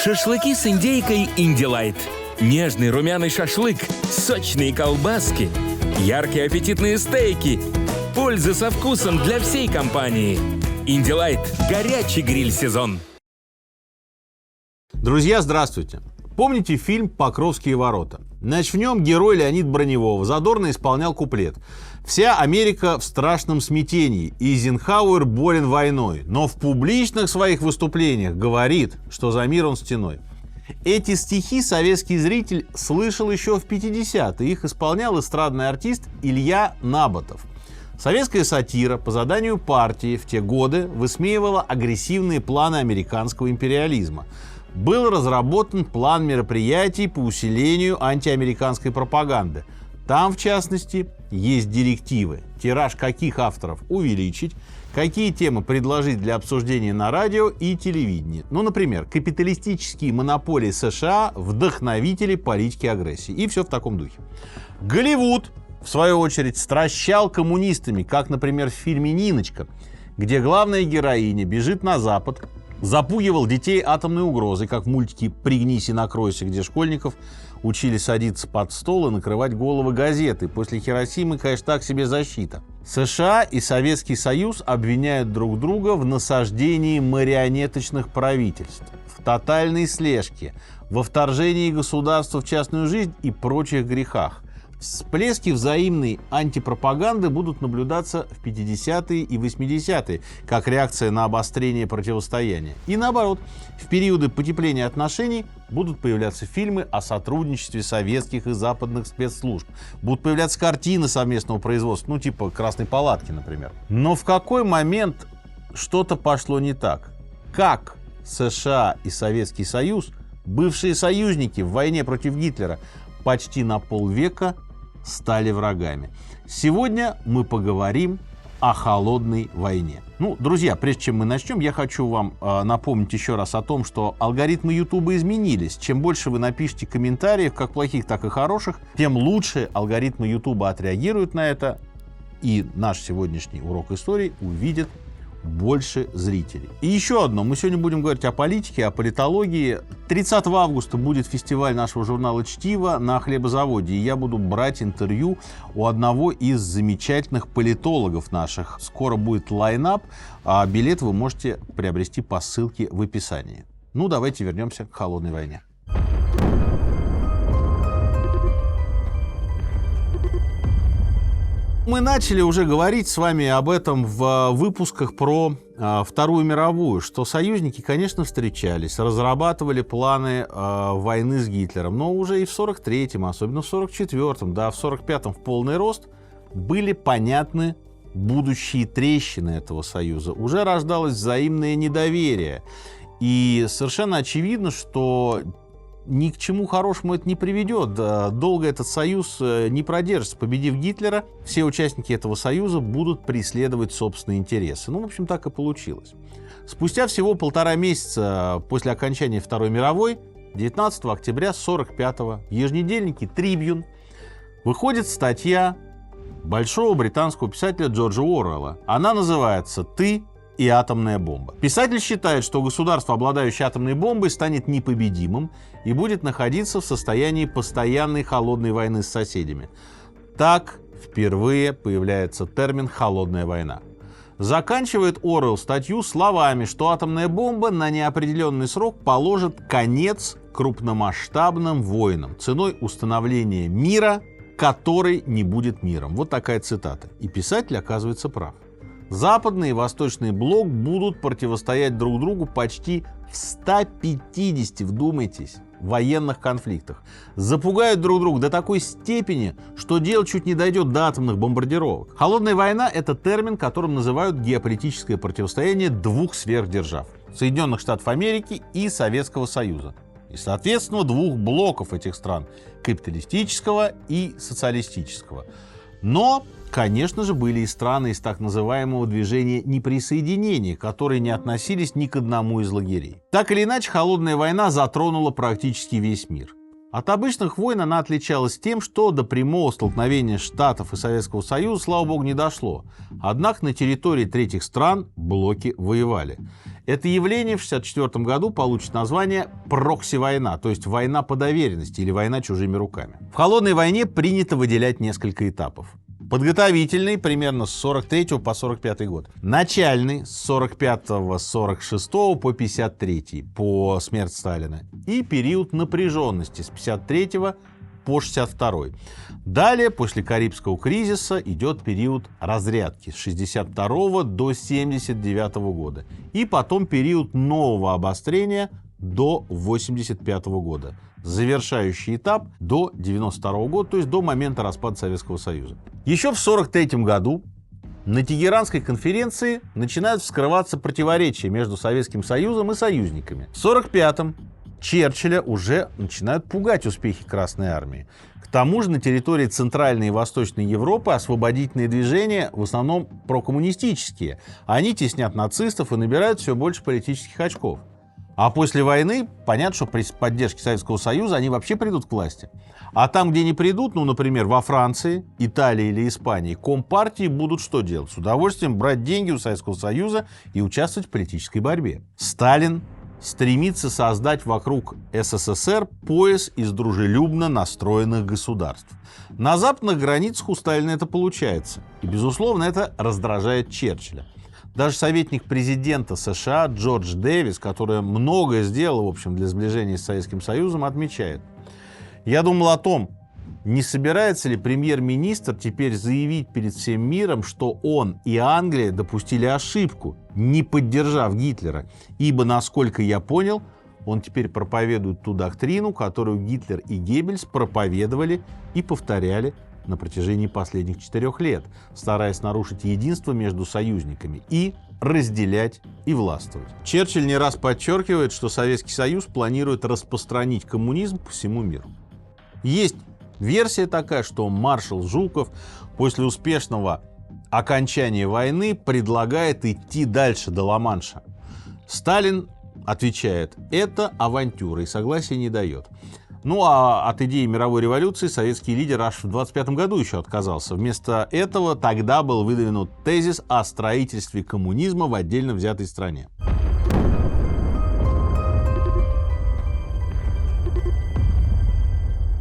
Шашлыки с индейкой «Индилайт». Нежный румяный шашлык, сочные колбаски, яркие аппетитные стейки. Пользы со вкусом для всей компании. «Индилайт» – горячий гриль-сезон. Друзья, здравствуйте! Помните фильм «Покровские ворота»? Значит, в нем герой Леонид Броневого задорно исполнял куплет: «Вся Америка в страшном смятении, и Эйзенхауэр болен войной, но в публичных своих выступлениях говорит, что за мир он стеной». Эти стихи советский зритель слышал еще в 50-е. Их исполнял эстрадный артист Илья Наботов. Советская сатира по заданию партии в те годы высмеивала агрессивные планы американского империализма. Был разработан план мероприятий по усилению антиамериканской пропаганды. Там, в частности, есть директивы, тираж каких авторов увеличить, какие темы предложить для обсуждения на радио и телевидении. Ну, например, капиталистические монополии США, вдохновители политики агрессии. И все в таком духе. Голливуд, в свою очередь, стращал коммунистами, как, например, в фильме «Ниночка», где главная героиня бежит на Запад, запугивал детей атомной угрозой, как в мультике «Пригнись и накройся», где школьников учили садиться под стол и накрывать головы газеты. После Хиросимы, конечно, так себе защита. США и Советский Союз обвиняют друг друга в насаждении марионеточных правительств, в тотальной слежке, во вторжении государства в частную жизнь и прочих грехах. Всплески взаимной антипропаганды будут наблюдаться в 50-е и 80-е, как реакция на обострение противостояния. И наоборот, в периоды потепления отношений будут появляться фильмы о сотрудничестве советских и западных спецслужб. Будут появляться картины совместного производства, ну типа «Красной палатки», например. Но в какой момент что-то пошло не так? Как США и Советский Союз, бывшие союзники в войне против Гитлера, почти на полвека стали врагами? Сегодня мы поговорим о холодной войне. Ну, друзья, прежде чем мы начнем, я хочу вам напомнить еще раз о том, что алгоритмы YouTube изменились. Чем больше вы напишите комментариев, как плохих, так и хороших, тем лучше алгоритмы YouTube отреагируют на это, и наш сегодняшний урок истории увидит больше зрителей. И еще одно. Мы сегодня будем говорить о политике, о политологии. 30 августа будет фестиваль нашего журнала «Чтиво» на хлебозаводе. И я буду брать интервью у одного из замечательных политологов наших. Скоро будет лайнап, а билет вы можете приобрести по ссылке в описании. Ну, давайте вернемся к холодной войне. Мы начали уже говорить с вами об этом в выпусках про Вторую мировую, что союзники, конечно, встречались, разрабатывали планы войны с Гитлером, но уже и в 43-м, особенно в 44-м, да, в 45-м в полный рост были понятны будущие трещины этого союза. Уже рождалось взаимное недоверие. И совершенно очевидно, что ни к чему хорошему это не приведет. Долго этот союз не продержится. Победив Гитлера, все участники этого союза будут преследовать собственные интересы. Ну, в общем, так и получилось. Спустя всего 1,5 месяца после окончания Второй мировой, 19 октября 1945-го, в еженедельнике «Трибьюн» выходит статья большого британского писателя Джорджа Оруэлла. Она называется «Ты и атомная бомба». Писатель считает, что государство, обладающее атомной бомбой, станет непобедимым и будет находиться в состоянии постоянной холодной войны с соседями. Так впервые появляется термин «холодная война». Заканчивает Оруэлл статью словами, что атомная бомба на неопределенный срок положит конец крупномасштабным войнам ценой установления мира, который не будет миром. Вот такая цитата. И писатель оказывается прав. Западный и Восточный блок будут противостоять друг другу почти в 150, вдумайтесь, военных конфликтах. Запугают друг друга до такой степени, что дело чуть не дойдет до атомных бомбардировок. Холодная война – это термин, которым называют геополитическое противостояние двух сверхдержав – Соединенных Штатов Америки и Советского Союза. И, соответственно, двух блоков этих стран – капиталистического и социалистического. Но, конечно же, были и страны из так называемого движения неприсоединения, которые не относились ни к одному из лагерей. Так или иначе, холодная война затронула практически весь мир. От обычных войн она отличалась тем, что до прямого столкновения Штатов и Советского Союза, слава богу, не дошло. Однако на территории третьих стран блоки воевали. Это явление в 1964 году получит название прокси-война, то есть война по доверенности или война чужими руками. В холодной войне принято выделять несколько этапов. Подготовительный примерно с 43 по 45 год. Начальный с 45-46 по 53 по смерти Сталина. И период напряженности с 53 по 62. Далее, после Карибского кризиса, идет период разрядки с 62 до 79 года. И потом период нового обострения до 85 года. Завершающий этап до 92 года, то есть до момента распада Советского Союза. Еще в 1943 году на Тегеранской конференции начинают вскрываться противоречия между Советским Союзом и союзниками. В 1945-м Черчилля уже начинают пугать успехи Красной Армии. К тому же на территории Центральной и Восточной Европы освободительные движения в основном прокоммунистические. Они теснят нацистов и набирают все больше политических очков. А после войны, понятно, что при поддержке Советского Союза они вообще придут к власти. А там, где не придут, ну, например, во Франции, Италии или Испании, компартии будут что делать? С удовольствием брать деньги у Советского Союза и участвовать в политической борьбе. Сталин стремится создать вокруг СССР пояс из дружелюбно настроенных государств. На западных границах у Сталина это получается. И, безусловно, это раздражает Черчилля. Даже советник президента США Джордж Дэвис, который многое сделал, в общем, для сближения с Советским Союзом, отмечает: «Я думал о том, не собирается ли премьер-министр теперь заявить перед всем миром, что он и Англия допустили ошибку, не поддержав Гитлера, ибо, насколько я понял, он теперь проповедует ту доктрину, которую Гитлер и Геббельс проповедовали и повторяли на протяжении последних 4 лет, стараясь нарушить единство между союзниками и разделять и властвовать». Черчилль не раз подчеркивает, что Советский Союз планирует распространить коммунизм по всему миру. Есть версия такая, что маршал Жуков после успешного окончания войны предлагает идти дальше до Ла-Манша. Сталин отвечает: это авантюра, и согласия не дает. Ну а от идеи мировой революции советский лидер аж в 1925 году еще отказался. Вместо этого тогда был выдвинут тезис о строительстве коммунизма в отдельно взятой стране.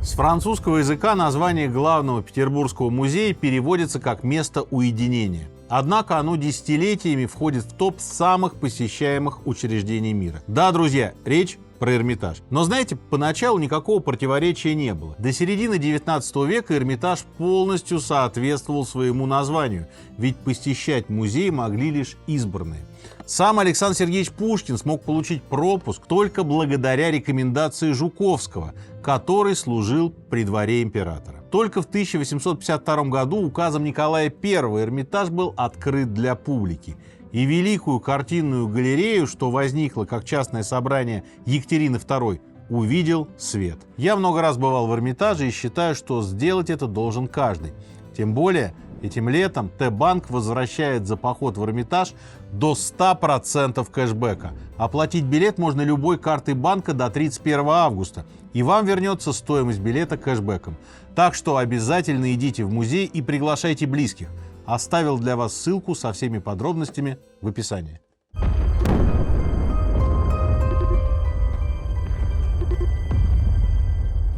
С французского языка название главного Петербургского музея переводится как «место уединения». Однако оно десятилетиями входит в топ самых посещаемых учреждений мира. Да, друзья, речь про Эрмитаж. Но знаете, поначалу никакого противоречия не было. До середины 19 века Эрмитаж полностью соответствовал своему названию, ведь посещать музей могли лишь избранные. Сам Александр Сергеевич Пушкин смог получить пропуск только благодаря рекомендации Жуковского, который служил при дворе императора. Только в 1852 году указом Николая I Эрмитаж был открыт для публики. И великую картинную галерею, что возникло как частное собрание Екатерины II, увидел свет. Я много раз бывал в Эрмитаже и считаю, что сделать это должен каждый. Тем более, этим летом Т-банк возвращает за поход в Эрмитаж до 100% кэшбэка. Оплатить билет можно любой картой банка до 31 августа, и вам вернется стоимость билета кэшбэком. Так что обязательно идите в музей и приглашайте близких. Оставил для вас ссылку со всеми подробностями в описании.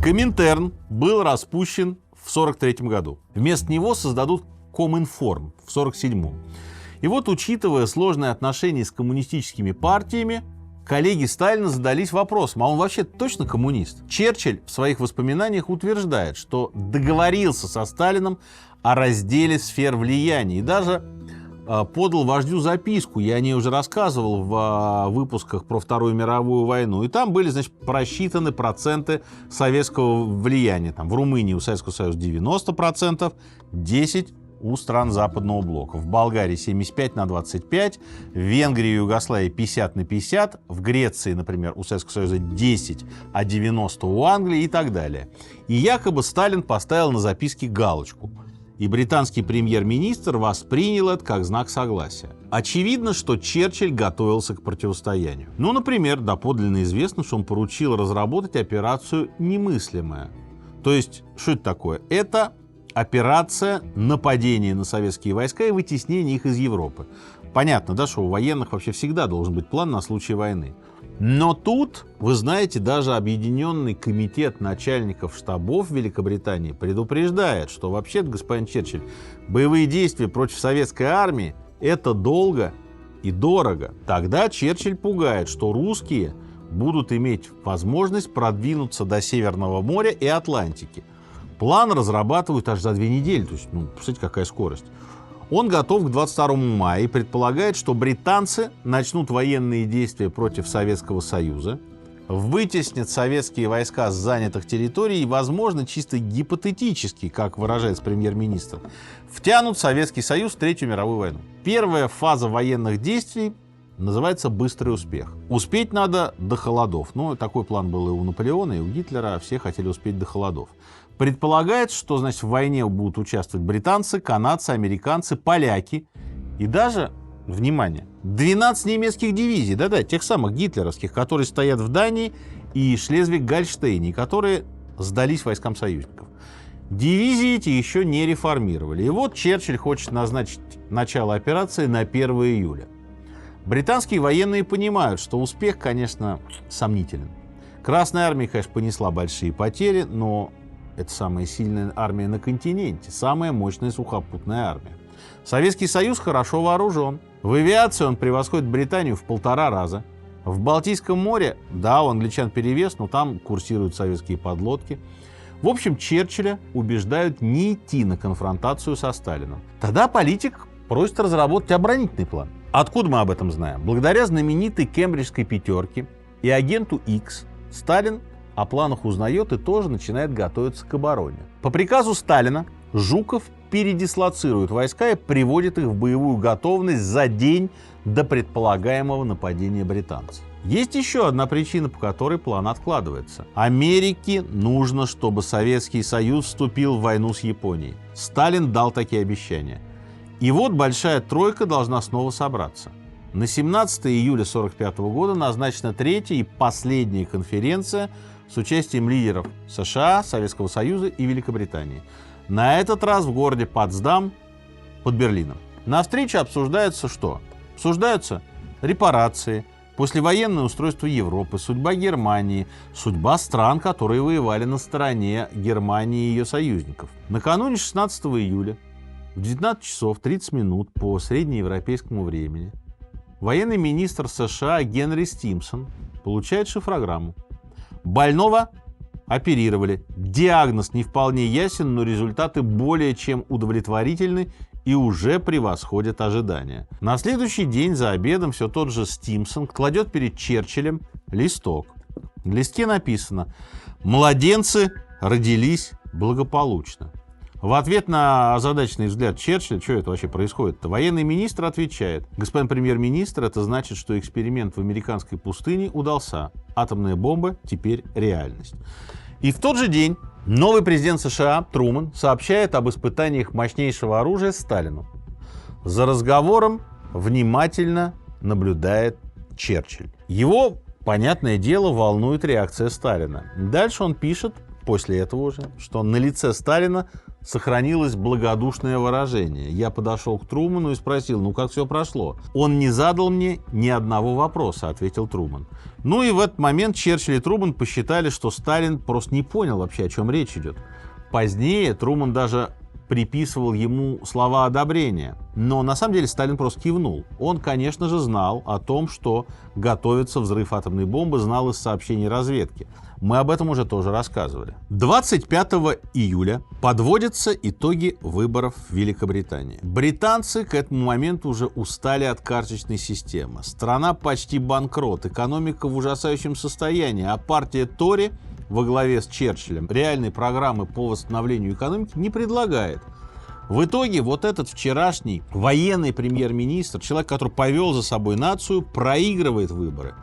Коминтерн был распущен в 1943 году. Вместо него создадут Коминформ в 1947. И вот, учитывая сложные отношения с коммунистическими партиями, коллеги Сталина задались вопросом: а он вообще точно коммунист? Черчилль в своих воспоминаниях утверждает, что договорился со Сталином о разделе сфер влияния и даже подал вождю записку. Я о ней уже рассказывал в выпусках про Вторую мировую войну. И там были, значит, просчитаны проценты советского влияния. Там в Румынии у Советского Союза 90%, 10% у стран Западного блока. В Болгарии 75/25, в Венгрии и Югославии 50/50, в Греции, например, у Советского Союза 10, а 90 у Англии и так далее. И якобы Сталин поставил на записке галочку: И британский премьер-министр воспринял это как знак согласия. Очевидно, что Черчилль готовился к противостоянию. Ну, например, доподлинно известно, что он поручил разработать операцию «Немыслимая». То есть, что это такое? Это операция нападения на советские войска и вытеснения их из Европы. Понятно, да, что у военных вообще всегда должен быть план на случай войны. Но тут, вы знаете, даже Объединенный комитет начальников штабов Великобритании предупреждает, что вообще-то, господин Черчилль, боевые действия против советской армии – это долго и дорого. Тогда Черчилль пугает, что русские будут иметь возможность продвинуться до Северного моря и Атлантики. План разрабатывают аж за 2 недели, то есть, посмотрите, какая скорость. Он готов к 22 мая и предполагает, что британцы начнут военные действия против Советского Союза, вытеснят советские войска с занятых территорий и, возможно, чисто гипотетически, как выражается премьер-министр, втянут Советский Союз в Третью мировую войну. Первая фаза военных действий называется «Быстрый успех». Успеть надо до холодов. Ну, такой план был и у Наполеона, и у Гитлера. Все хотели успеть до холодов. Предполагается, что, значит, в войне будут участвовать британцы, канадцы, американцы, поляки и даже, внимание, 12 немецких дивизий, да-да, тех самых гитлеровских, которые стоят в Дании и Шлезвиг-Гольштейне, которые сдались войскам союзников. Дивизии эти еще не реформировали. И вот Черчилль хочет назначить начало операции на 1 июля. Британские военные понимают, что успех, конечно, сомнителен. Красная армия, конечно, понесла большие потери, но это самая сильная армия на континенте, самая мощная сухопутная армия. Советский Союз хорошо вооружен. В авиации он превосходит Британию в 1,5 раза. В Балтийском море, да, у англичан перевес, но там курсируют советские подлодки. В общем, Черчилля убеждают не идти на конфронтацию со Сталином. Тогда политик просит разработать оборонительный план. Откуда мы об этом знаем? Благодаря знаменитой кембриджской пятерке и агенту X Сталин о планах узнает и тоже начинает готовиться к обороне. По приказу Сталина Жуков передислоцирует войска и приводит их в боевую готовность за день до предполагаемого нападения британцев. Есть еще одна причина, по которой план откладывается. Америке нужно, чтобы Советский Союз вступил в войну с Японией. Сталин дал такие обещания. И вот большая тройка должна снова собраться. На 17 июля 1945 года назначена третья и последняя конференция с участием лидеров США, Советского Союза и Великобритании. На этот раз в городе Потсдам под Берлином. На встрече обсуждается что? Обсуждаются репарации, послевоенное устройство Европы, судьба Германии, судьба стран, которые воевали на стороне Германии и ее союзников. Накануне 16 июля в 19 часов 30 минут по среднеевропейскому времени военный министр США Генри Стимсон получает шифрограмму. Больного оперировали. Диагноз не вполне ясен, но результаты более чем удовлетворительны и уже превосходят ожидания. На следующий день за обедом все тот же Стимсон кладет перед Черчиллем листок. На листке написано: «Младенцы родились благополучно». В ответ на озадаченный взгляд Черчилля, что это вообще происходит-то, военный министр отвечает: господин премьер-министр, это значит, что эксперимент в американской пустыне удался. Атомная бомба теперь реальность. И в тот же день новый президент США Трумэн сообщает об испытаниях мощнейшего оружия Сталину. За разговором внимательно наблюдает Черчилль. Его, понятное дело, волнует реакция Сталина. Дальше он пишет, после этого уже, что на лице Сталина сохранилось благодушное выражение. Я подошел к Трумэну и спросил: ну как все прошло? Он не задал мне ни одного вопроса, ответил Трумэн. Ну и в этот момент Черчилль и Трумэн посчитали, что Сталин просто не понял вообще, о чем речь идет. Позднее Трумэн даже приписывал ему слова одобрения. Но на самом деле Сталин просто кивнул. Он, конечно же, знал о том, что готовится взрыв атомной бомбы, знал из сообщений разведки. Мы об этом уже тоже рассказывали. 25 июля подводятся итоги выборов в Великобритании. Британцы к этому моменту уже устали от карточной системы. Страна почти банкрот, экономика в ужасающем состоянии, а партия Тори во главе с Черчиллем реальной программы по восстановлению экономики не предлагает. В итоге вот этот вчерашний военный премьер-министр, человек, который повел за собой нацию, проигрывает выборы.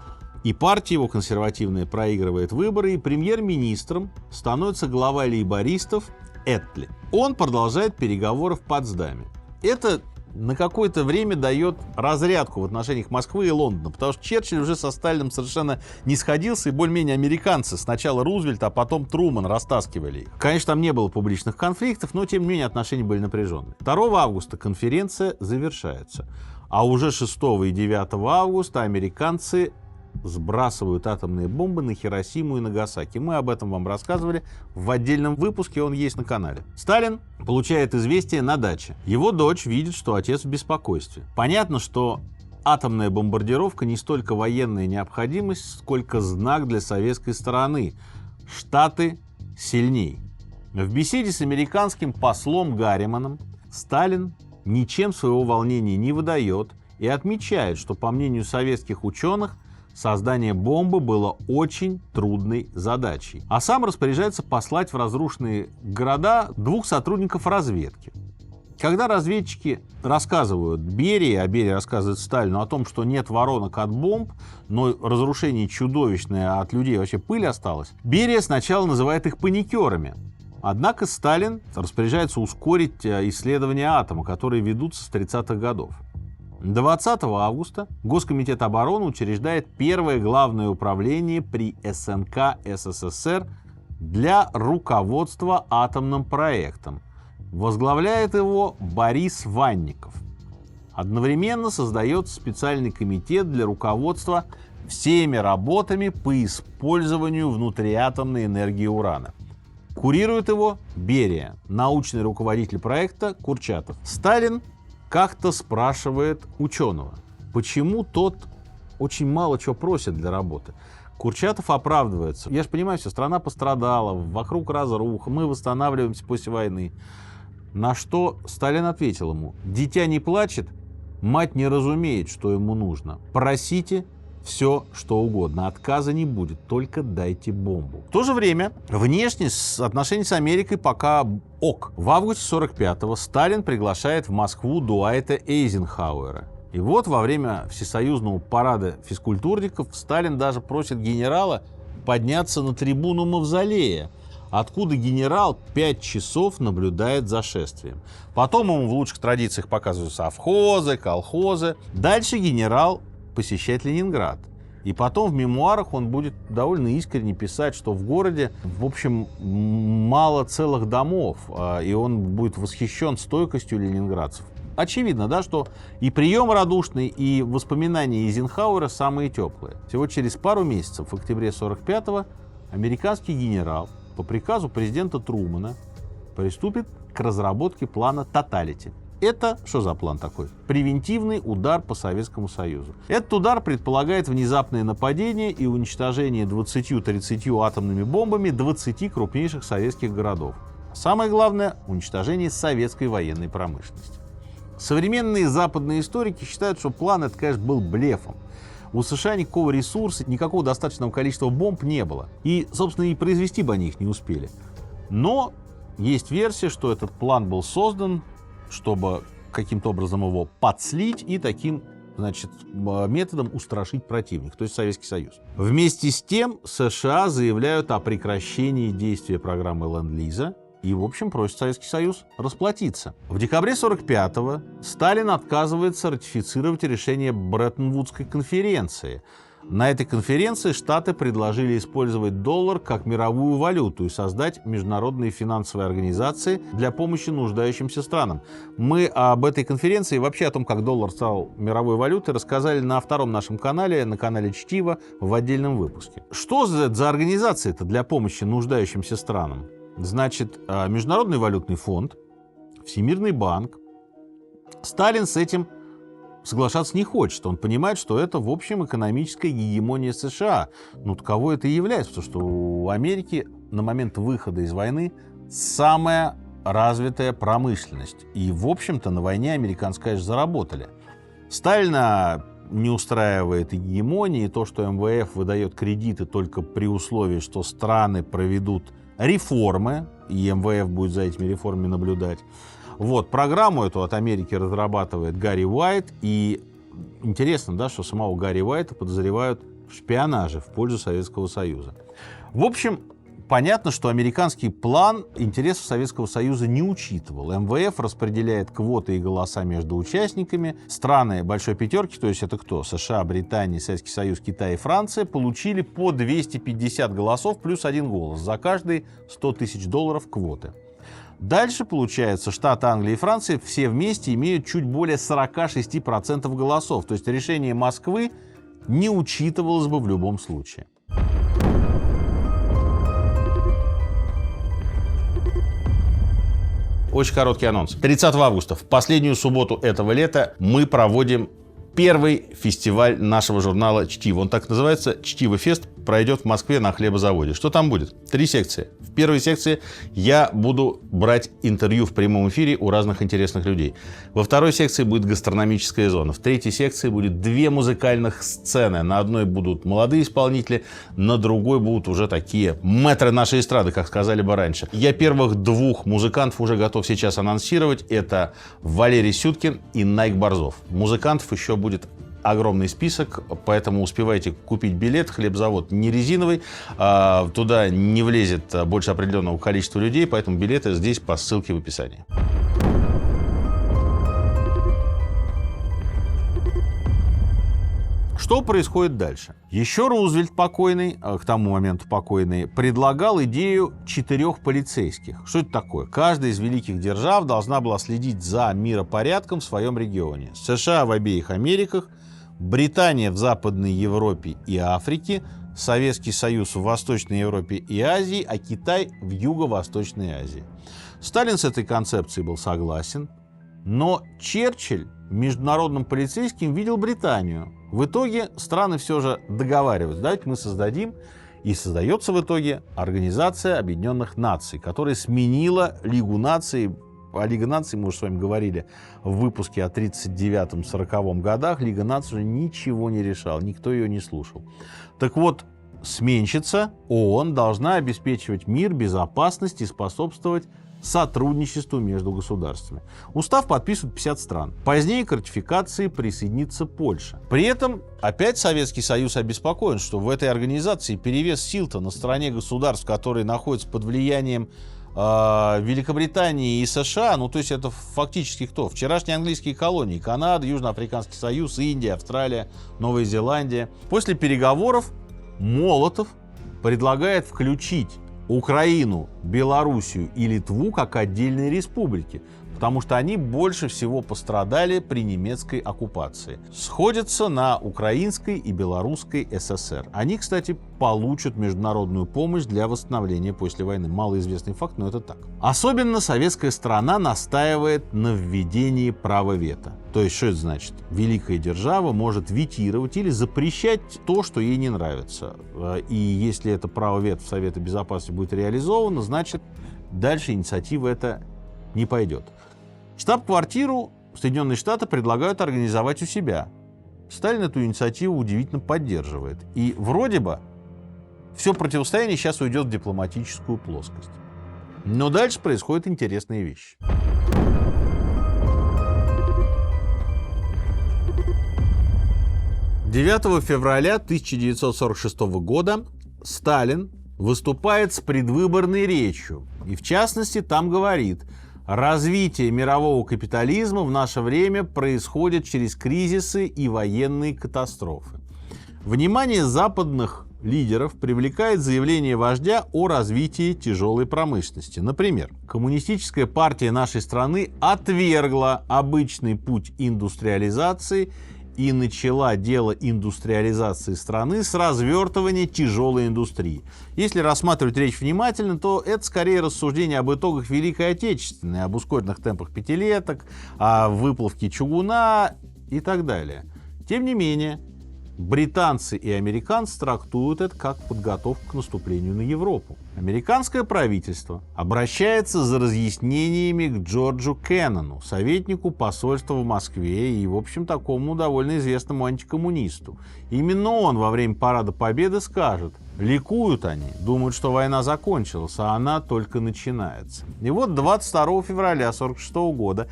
И партия его консервативная проигрывает выборы, и премьер-министром становится глава лейбористов Этли. Он продолжает переговоры в Потсдаме. Это на какое-то время дает разрядку в отношениях Москвы и Лондона, потому что Черчилль уже со Сталиным совершенно не сходился, и более-менее американцы, сначала Рузвельт, а потом Труман, растаскивали их. Конечно, там не было публичных конфликтов, но тем не менее отношения были напряженные. 2 августа конференция завершается, а уже 6 и 9 августа американцы сбрасывают атомные бомбы на Хиросиму и Нагасаки. Мы об этом вам рассказывали в отдельном выпуске, он есть на канале. Сталин получает известие на даче. Его дочь видит, что отец в беспокойстве. Понятно, что атомная бомбардировка не столько военная необходимость, сколько знак для советской стороны. Штаты сильней. В беседе с американским послом Гарриманом Сталин ничем своего волнения не выдает и отмечает, что, по мнению советских ученых, создание бомбы было очень трудной задачей. А сам распоряжается послать в разрушенные города 2 сотрудников разведки. Когда разведчики рассказывают Берии, а Берия рассказывает Сталину о том, что нет воронок от бомб, но разрушение чудовищное, а от людей вообще пыль осталась, Берия сначала называет их паникерами. Однако Сталин распоряжается ускорить исследования атома, которые ведутся с 30-х годов. 20 августа Госкомитет обороны учреждает первое главное управление при СНК СССР для руководства атомным проектом. Возглавляет его Борис Ванников. Одновременно создается специальный комитет для руководства всеми работами по использованию внутриатомной энергии урана. Курирует его Берия, научный руководитель проекта Курчатов. Сталин как-то спрашивает ученого, почему тот очень мало чего просит для работы. Курчатов оправдывается. Я же понимаю, все, страна пострадала, вокруг разруха, мы восстанавливаемся после войны. На что Сталин ответил ему: дитя не плачет, мать не разумеет, что ему нужно. Просите все, что угодно. Отказа не будет, только дайте бомбу. В то же время внешне отношения с Америкой пока ок. В августе 45-го Сталин приглашает в Москву Дуайта Эйзенхауэра. И вот во время всесоюзного парада физкультурников Сталин даже просит генерала подняться на трибуну Мавзолея, откуда генерал 5 часов наблюдает за шествием. Потом ему в лучших традициях показывают совхозы, колхозы. Дальше генерал посещать Ленинград. И потом в мемуарах он будет довольно искренне писать, что в городе, в общем, мало целых домов, и он будет восхищен стойкостью ленинградцев. Очевидно, да, что и прием радушный, и воспоминания Эйзенхауэра самые теплые. Всего через пару месяцев, в октябре 45-го, американский генерал по приказу президента Трумана приступит к разработке плана «Тоталити». Это что за план такой? Превентивный удар по Советскому Союзу. Этот удар предполагает внезапное нападение и уничтожение 20-30 атомными бомбами 20 крупнейших советских городов. Самое главное – уничтожение советской военной промышленности. Современные западные историки считают, что план этот, конечно, был блефом. У США никакого ресурса, никакого достаточного количества бомб не было. И, собственно, и произвести бы они их не успели. Но есть версия, что этот план был создан, чтобы каким-то образом его подслить и таким, значит, методом устрашить противника, то есть Советский Союз. Вместе с тем США заявляют о прекращении действия программы Ленд-Лиза и, в общем, просят Советский Союз расплатиться. В декабре 1945-го Сталин отказывается ратифицировать решение Бреттон-Вудской конференции. На этой конференции Штаты предложили использовать доллар как мировую валюту и создать международные финансовые организации для помощи нуждающимся странам. Мы об этой конференции и вообще о том, как доллар стал мировой валютой, рассказали на втором нашем канале, на канале Чтиво, в отдельном выпуске. Что за организация-то для помощи нуждающимся странам? Значит, Международный валютный фонд, Всемирный банк. Сталин с этим соглашаться не хочет. Он понимает, что это, в общем, экономическая гегемония США. Ну, таково это и является, потому что у Америки на момент выхода из войны самая развитая промышленность. И, в общем-то, на войне американцы, конечно, заработали. Сталина не устраивает и гегемония, и то, что МВФ выдает кредиты только при условии, что страны проведут реформы, и МВФ будет за этими реформами наблюдать. Вот, программу эту от Америки разрабатывает Гарри Уайт, и интересно, да, что самого Гарри Уайта подозревают в шпионаже в пользу Советского Союза. В общем, понятно, что американский план интересов Советского Союза не учитывал. МВФ распределяет квоты и голоса между участниками. Страны Большой Пятерки, то есть это кто? США, Британия, Советский Союз, Китай и Франция, получили по 250 голосов плюс 1 голос за каждые $100 тысяч квоты. Дальше, получается, штаты Англии и Франции все вместе имеют чуть более 46% голосов. То есть решение Москвы не учитывалось бы в любом случае. Очень короткий анонс. 30 августа, в последнюю субботу этого лета, мы проводим первый фестиваль нашего журнала «Чтиво». Он так называется «Чтиво Фест», пройдет в Москве на хлебозаводе. Что там будет? 3 секции. В первой секции я буду брать интервью в прямом эфире у разных интересных людей. Во второй секции будет гастрономическая зона. В третьей секции будет 2 музыкальных сцены. На одной будут молодые исполнители, на другой будут уже такие мэтры нашей эстрады, как сказали бы раньше. Я первых 2 музыкантов уже готов сейчас анонсировать. Это Валерий Сюткин и Найк Борзов. Музыкантов еще будет огромный список, поэтому успевайте купить билет. Хлебзавод не резиновый, туда не влезет больше определенного количества людей, поэтому билеты здесь по ссылке в описании. Что происходит дальше? Еще Рузвельт покойный, к тому моменту покойный, предлагал идею 4 полицейских. Что это такое? Каждая из великих держав должна была следить за миропорядком в своем регионе. США в обеих Америках, Британия в Западной Европе и Африке, Советский Союз в Восточной Европе и Азии, а Китай в Юго-Восточной Азии. Сталин с этой концепцией был согласен, но Черчилль международным полицейским видел Британию. В итоге страны все же договариваются. Давайте мы создадим, и создается в итоге Организация Объединенных Наций, которая сменила Лигу наций. О Лиге наций мы уже с вами говорили в выпуске о 1939-1940 годах. Лига наций уже ничего не решала, никто ее не слушал. Так вот, сменщица ООН должна обеспечивать мир, безопасность и способствовать сотрудничеству между государствами. Устав подписывают 50 стран. Позднее к ратификации присоединится Польша. При этом опять Советский Союз обеспокоен, что в этой организации перевес сил-то на стороне государств, которые находятся под влиянием Великобритании и США, ну то есть это фактически кто? Вчерашние английские колонии: Канада, Южноафриканский Союз, Индия, Австралия, Новая Зеландия. После переговоров Молотов предлагает включить Украину, Белоруссию и Литву как отдельные республики, потому что они больше всего пострадали при немецкой оккупации. Сходятся на Украинской и Белорусской ССР. Они, кстати, получат международную помощь для восстановления после войны. Малоизвестный факт, но это так. Особенно советская сторона настаивает на введении права вето. То есть, что это значит? Великая держава может ветировать или запрещать то, что ей не нравится. И если это право вето в Совете Безопасности будет реализовано, значит, дальше инициатива эта не пойдет. Штаб-квартиру Соединенные Штаты предлагают организовать у себя. Сталин эту инициативу удивительно поддерживает. И вроде бы все противостояние сейчас уйдет в дипломатическую плоскость. Но дальше происходят интересные вещи. «9 февраля 1946 года Сталин выступает с предвыборной речью. И в частности там говорит: развитие мирового капитализма в наше время происходит через кризисы и военные катастрофы. Внимание западных лидеров привлекает заявление вождя о развитии тяжелой промышленности. Например, Коммунистическая партия нашей страны отвергла обычный путь индустриализации и начала дело индустриализации страны с развертывания тяжелой индустрии. Если рассматривать речь внимательно, то это скорее рассуждение об итогах Великой Отечественной, об ускоренных темпах пятилеток, о выплавке чугуна и так далее. Тем не менее, британцы и американцы трактуют это как подготовку к наступлению на Европу. Американское правительство обращается за разъяснениями к Джорджу Кеннону, советнику посольства в Москве и, в общем, такому довольно известному антикоммунисту. Именно он во время Парада Победы скажет: ликуют они, думают, что война закончилась, а она только начинается. И вот 22 февраля 1946 года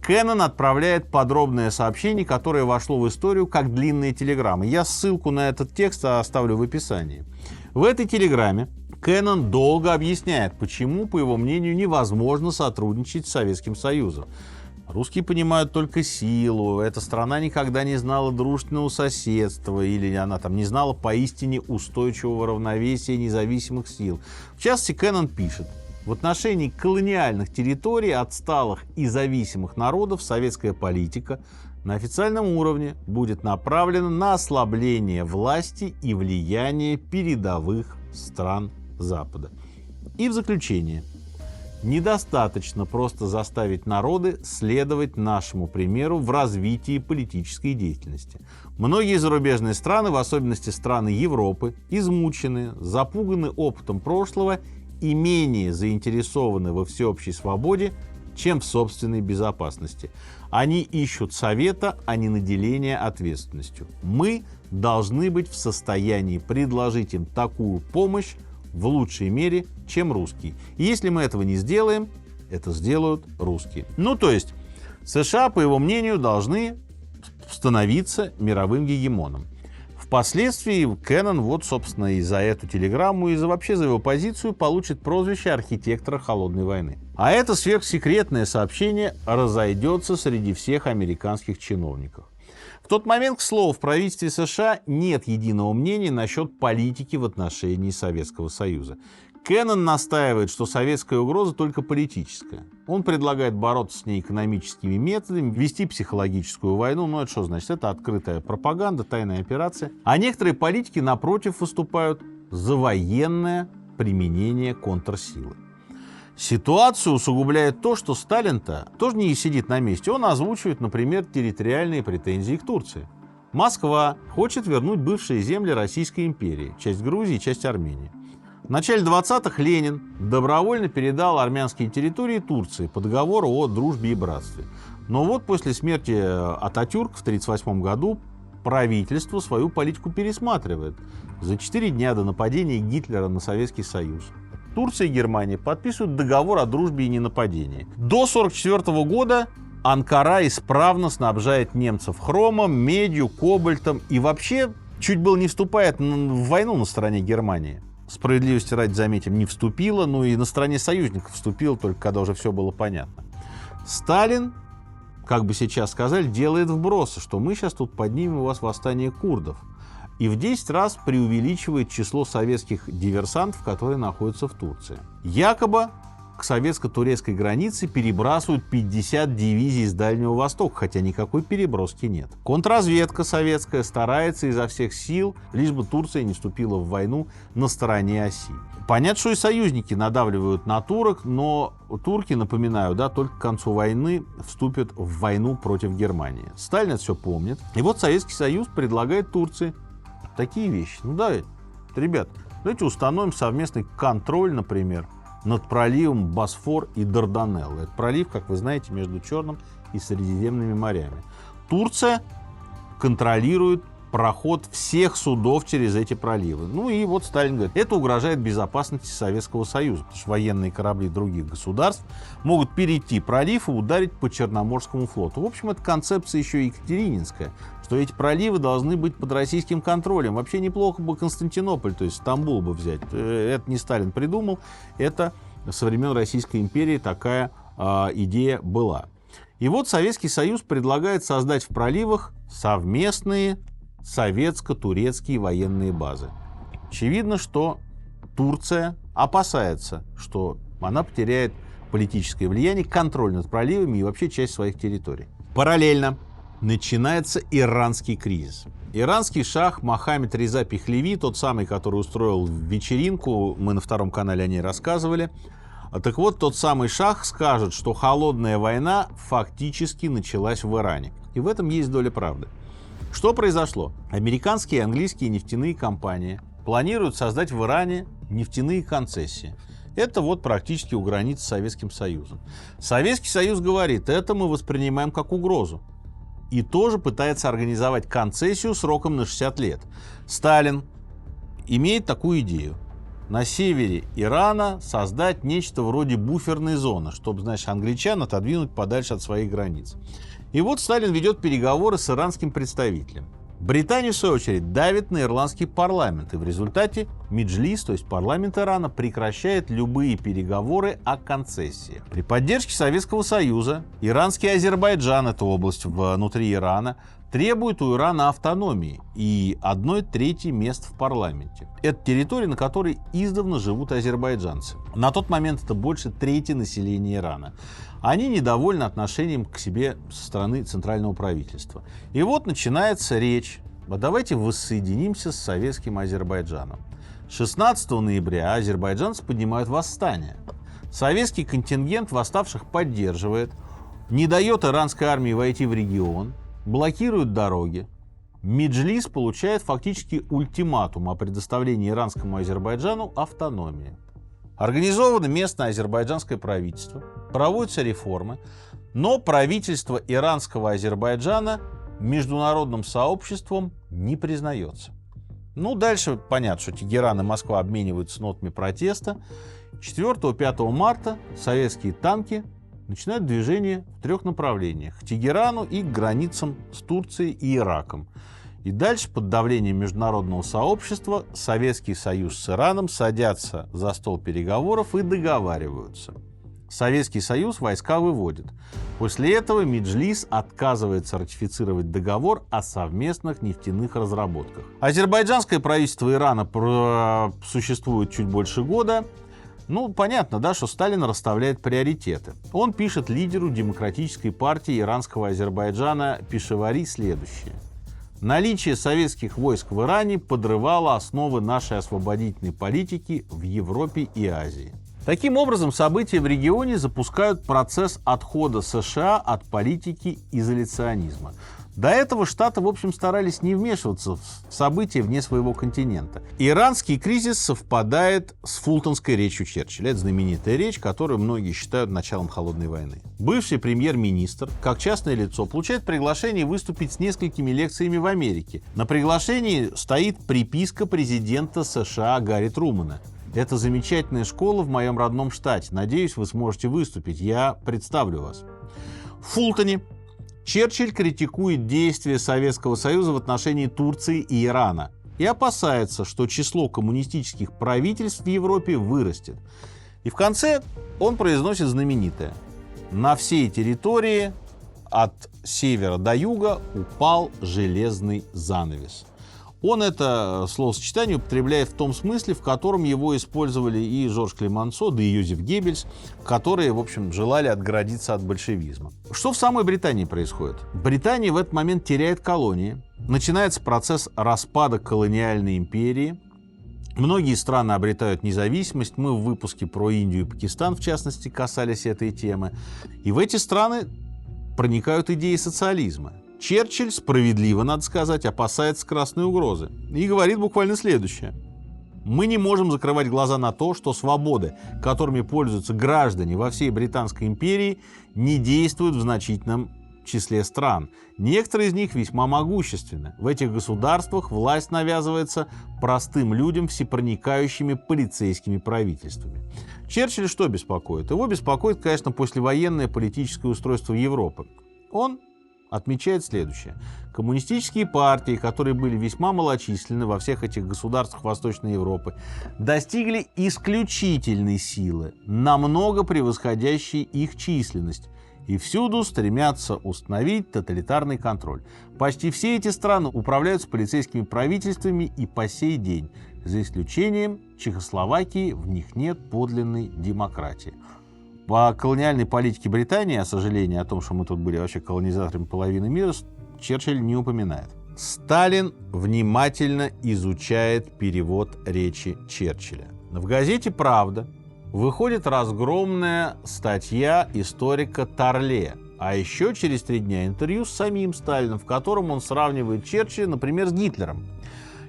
Кеннон отправляет подробное сообщение, которое вошло в историю как длинная телеграмма. Я ссылку на этот текст оставлю в описании. В этой телеграмме Кеннон долго объясняет, почему, по его мнению, невозможно сотрудничать с Советским Союзом. Русские понимают только силу, эта страна никогда не знала дружественного соседства, или она там не знала поистине устойчивого равновесия независимых сил. В частности, Кеннон пишет: в отношении колониальных территорий, отсталых и зависимых народов советская политика на официальном уровне будет направлена на ослабление власти и влияния передовых стран Запада. И в заключение. Недостаточно просто заставить народы следовать нашему примеру в развитии политической деятельности. Многие зарубежные страны, в особенности страны Европы, измучены, запуганы опытом прошлого и менее заинтересованы во всеобщей свободе, чем в собственной безопасности. Они ищут совета, а не наделения ответственностью. Мы должны быть в состоянии предложить им такую помощь в лучшей мере, чем русские. И если мы этого не сделаем, это сделают русские. Ну, то есть, США, по его мнению, должны становиться мировым гегемоном. Впоследствии Кеннон, вот, собственно, и за эту телеграмму, и вообще за его позицию получит прозвище архитектора холодной войны. А это сверхсекретное сообщение разойдется среди всех американских чиновников. В тот момент, к слову, в правительстве США нет единого мнения насчет политики в отношении Советского Союза. Кеннон настаивает, что советская угроза только политическая. Он предлагает бороться с ней экономическими методами, вести психологическую войну. Ну, это что значит? Это открытая пропаганда, тайная операция. А некоторые политики, напротив, выступают за военное применение контрсилы. Ситуацию усугубляет то, что Сталин-то тоже не сидит на месте. Он озвучивает, например, территориальные претензии к Турции. Москва хочет вернуть бывшие земли Российской империи, часть Грузии, часть Армении. В начале 20-х Ленин добровольно передал армянские территории Турции по договору о дружбе и братстве. Но вот после смерти Ататюрка в 1938 году правительство свою политику пересматривает. За 4 дня до нападения Гитлера на Советский Союз Турция и Германия подписывают договор о дружбе и ненападении. До 1944 года Анкара исправно снабжает немцев хромом, медью, кобальтом и вообще чуть было не вступает в войну на стороне Германии. Справедливости ради, заметим, не вступила, но и на стороне союзников вступила, только когда уже все было понятно. Сталин, как бы сейчас сказали, делает вбросы, что мы сейчас тут поднимем у вас восстание курдов. И в 10 раз преувеличивает число советских диверсантов, которые находятся в Турции. Якобы к советско-турецкой границе перебрасывают 50 дивизий с Дальнего Востока, хотя никакой переброски нет. Контрразведка советская старается изо всех сил, лишь бы Турция не вступила в войну на стороне оси. Понятно, что и союзники надавливают на турок, но турки, напоминаю, только к концу войны вступят в войну против Германии. Сталин это все помнит. И вот Советский Союз предлагает Турции такие вещи. Ну да, ребят, давайте установим совместный контроль, например, над проливом Босфор и Дарданеллы. Это пролив, как вы знаете, между Черным и Средиземными морями. Турция контролирует проход всех судов через эти проливы. Ну и вот Сталин говорит, это угрожает безопасности Советского Союза, потому что военные корабли других государств могут перейти пролив и ударить по Черноморскому флоту. В общем, это концепция еще екатерининская, что эти проливы должны быть под российским контролем. Вообще неплохо бы Константинополь, то есть Стамбул бы взять. Это не Сталин придумал, это со времен Российской империи такая идея была. И вот Советский Союз предлагает создать в проливах совместные советско-турецкие военные базы. Очевидно, что Турция опасается, что она потеряет политическое влияние, контроль над проливами и вообще часть своих территорий. Параллельно начинается иранский кризис. Иранский шах Мохаммед Реза Пехлеви, тот самый, который устроил вечеринку, мы на втором канале о ней рассказывали. Так вот, тот самый шах скажет, что холодная война фактически началась в Иране. И в этом есть доля правды. Что произошло? Американские и английские нефтяные компании планируют создать в Иране нефтяные концессии. Это вот практически у границ с Советским Союзом. Советский Союз говорит, это мы воспринимаем как угрозу. И тоже пытается организовать концессию сроком на 60 лет. Сталин имеет такую идею. На севере Ирана создать нечто вроде буферной зоны, чтобы, значит, англичан отодвинуть подальше от своих границ. И вот Сталин ведет переговоры с иранским представителем. Британия, в свою очередь, давит на ирландский парламент, и в результате Меджлис, то есть парламент Ирана, прекращает любые переговоры о концессии. При поддержке Советского Союза иранский Азербайджан, это область внутри Ирана, требует у Ирана автономии и 1/3 мест в парламенте. Это территория, на которой издавна живут азербайджанцы. На тот момент это больше трети населения Ирана. Они недовольны отношением к себе со стороны центрального правительства. И вот начинается речь: давайте воссоединимся с советским Азербайджаном. 16 ноября азербайджанцы поднимают восстание. Советский контингент восставших поддерживает, не дает иранской армии войти в регион, блокируют дороги. Меджлис получает фактически ультиматум о предоставлении иранскому Азербайджану автономии. Организовано местное азербайджанское правительство, проводятся реформы, но правительство иранского Азербайджана международным сообществом не признается. Дальше понятно, что Тегеран и Москва обмениваются нотами протеста. 4-5 марта советские танки начинают движение в 3 направлениях: к Тегерану и к границам с Турцией и Ираком. И дальше под давлением международного сообщества Советский Союз с Ираном садятся за стол переговоров и договариваются. Советский Союз войска выводит. После этого Меджлис отказывается ратифицировать договор о совместных нефтяных разработках. Азербайджанское правительство Ирана существует чуть больше года. Понятно, да, что Сталин расставляет приоритеты. Он пишет лидеру Демократической партии иранского Азербайджана Пешавари следующее: наличие советских войск в Иране подрывало основы нашей освободительной политики в Европе и Азии. Таким образом, события в регионе запускают процесс отхода США от политики изоляционизма. До этого Штаты, в общем, старались не вмешиваться в события вне своего континента. Иранский кризис совпадает с Фултонской речью Черчилля. Это знаменитая речь, которую многие считают началом Холодной войны. Бывший премьер-министр, как частное лицо, получает приглашение выступить с несколькими лекциями в Америке. На приглашении стоит приписка президента США Гарри Трумэна: «Это замечательная школа в моем родном штате. Надеюсь, вы сможете выступить. Я представлю вас». В Фултоне Черчилль критикует действия Советского Союза в отношении Турции и Ирана и опасается, что число коммунистических правительств в Европе вырастет. И в конце он произносит знаменитое: «На всей территории от севера до юга упал железный занавес». Он это словосочетание употребляет в том смысле, в котором его использовали и Жорж Клемансо, да и Йозеф Геббельс, которые, в общем, желали отгородиться от большевизма. Что в самой Британии происходит? Британия в этот момент теряет колонии. Начинается процесс распада колониальной империи. Многие страны обретают независимость. Мы в выпуске про Индию и Пакистан, в частности, касались этой темы. И в эти страны проникают идеи социализма. Черчилль, справедливо, надо сказать, опасается красной угрозы и говорит буквально следующее: «Мы не можем закрывать глаза на то, что свободы, которыми пользуются граждане во всей Британской империи, не действуют в значительном числе стран. Некоторые из них весьма могущественны. В этих государствах власть навязывается простым людям всепроникающими полицейскими правительствами». Черчилль что беспокоит? Его беспокоит, конечно, послевоенное политическое устройство Европы. Он отмечает следующее: коммунистические партии, которые были весьма малочисленны во всех этих государствах Восточной Европы, достигли исключительной силы, намного превосходящей их численность, и всюду стремятся установить тоталитарный контроль. Почти все эти страны управляются полицейскими правительствами и по сей день, за исключением Чехословакии, в них нет подлинной демократии. По колониальной политике Британии, о сожалении, о том, что мы тут были вообще колонизаторами половины мира, Черчилль не упоминает. Сталин внимательно изучает перевод речи Черчилля. В газете «Правда» выходит разгромная статья историка Тарле, а еще через 3 дня интервью с самим Сталиным, в котором он сравнивает Черчилля, например, с Гитлером.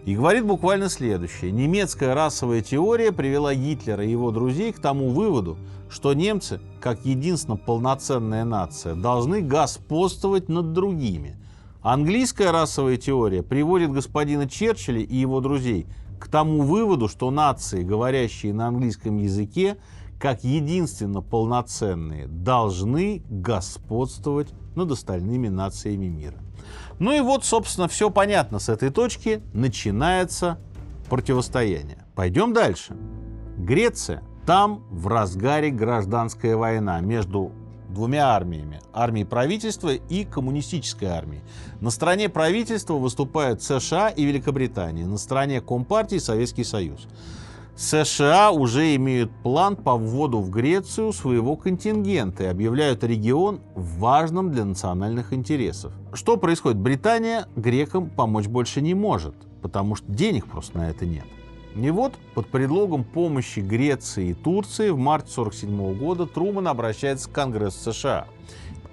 И говорит буквально следующее: немецкая расовая теория привела Гитлера и его друзей к тому выводу, что немцы, как единственно полноценная нация, должны господствовать над другими. Английская расовая теория приводит господина Черчилля и его друзей к тому выводу, что нации, говорящие на английском языке, как единственно полноценные, должны господствовать над остальными нациями мира. Ну и вот, собственно, все понятно. С этой точки начинается противостояние. Пойдем дальше. Греция. Там в разгаре гражданская война между двумя армиями. Армией правительства и коммунистической армией. На стороне правительства выступают США и Великобритания. На стороне Компартии Советский Союз. США уже имеют план по вводу в Грецию своего контингента и объявляют регион важным для национальных интересов. Что происходит? Британия грекам помочь больше не может, потому что денег просто на это нет. И вот под предлогом помощи Греции и Турции в марте 1947 года Трумэн обращается к Конгрессу США.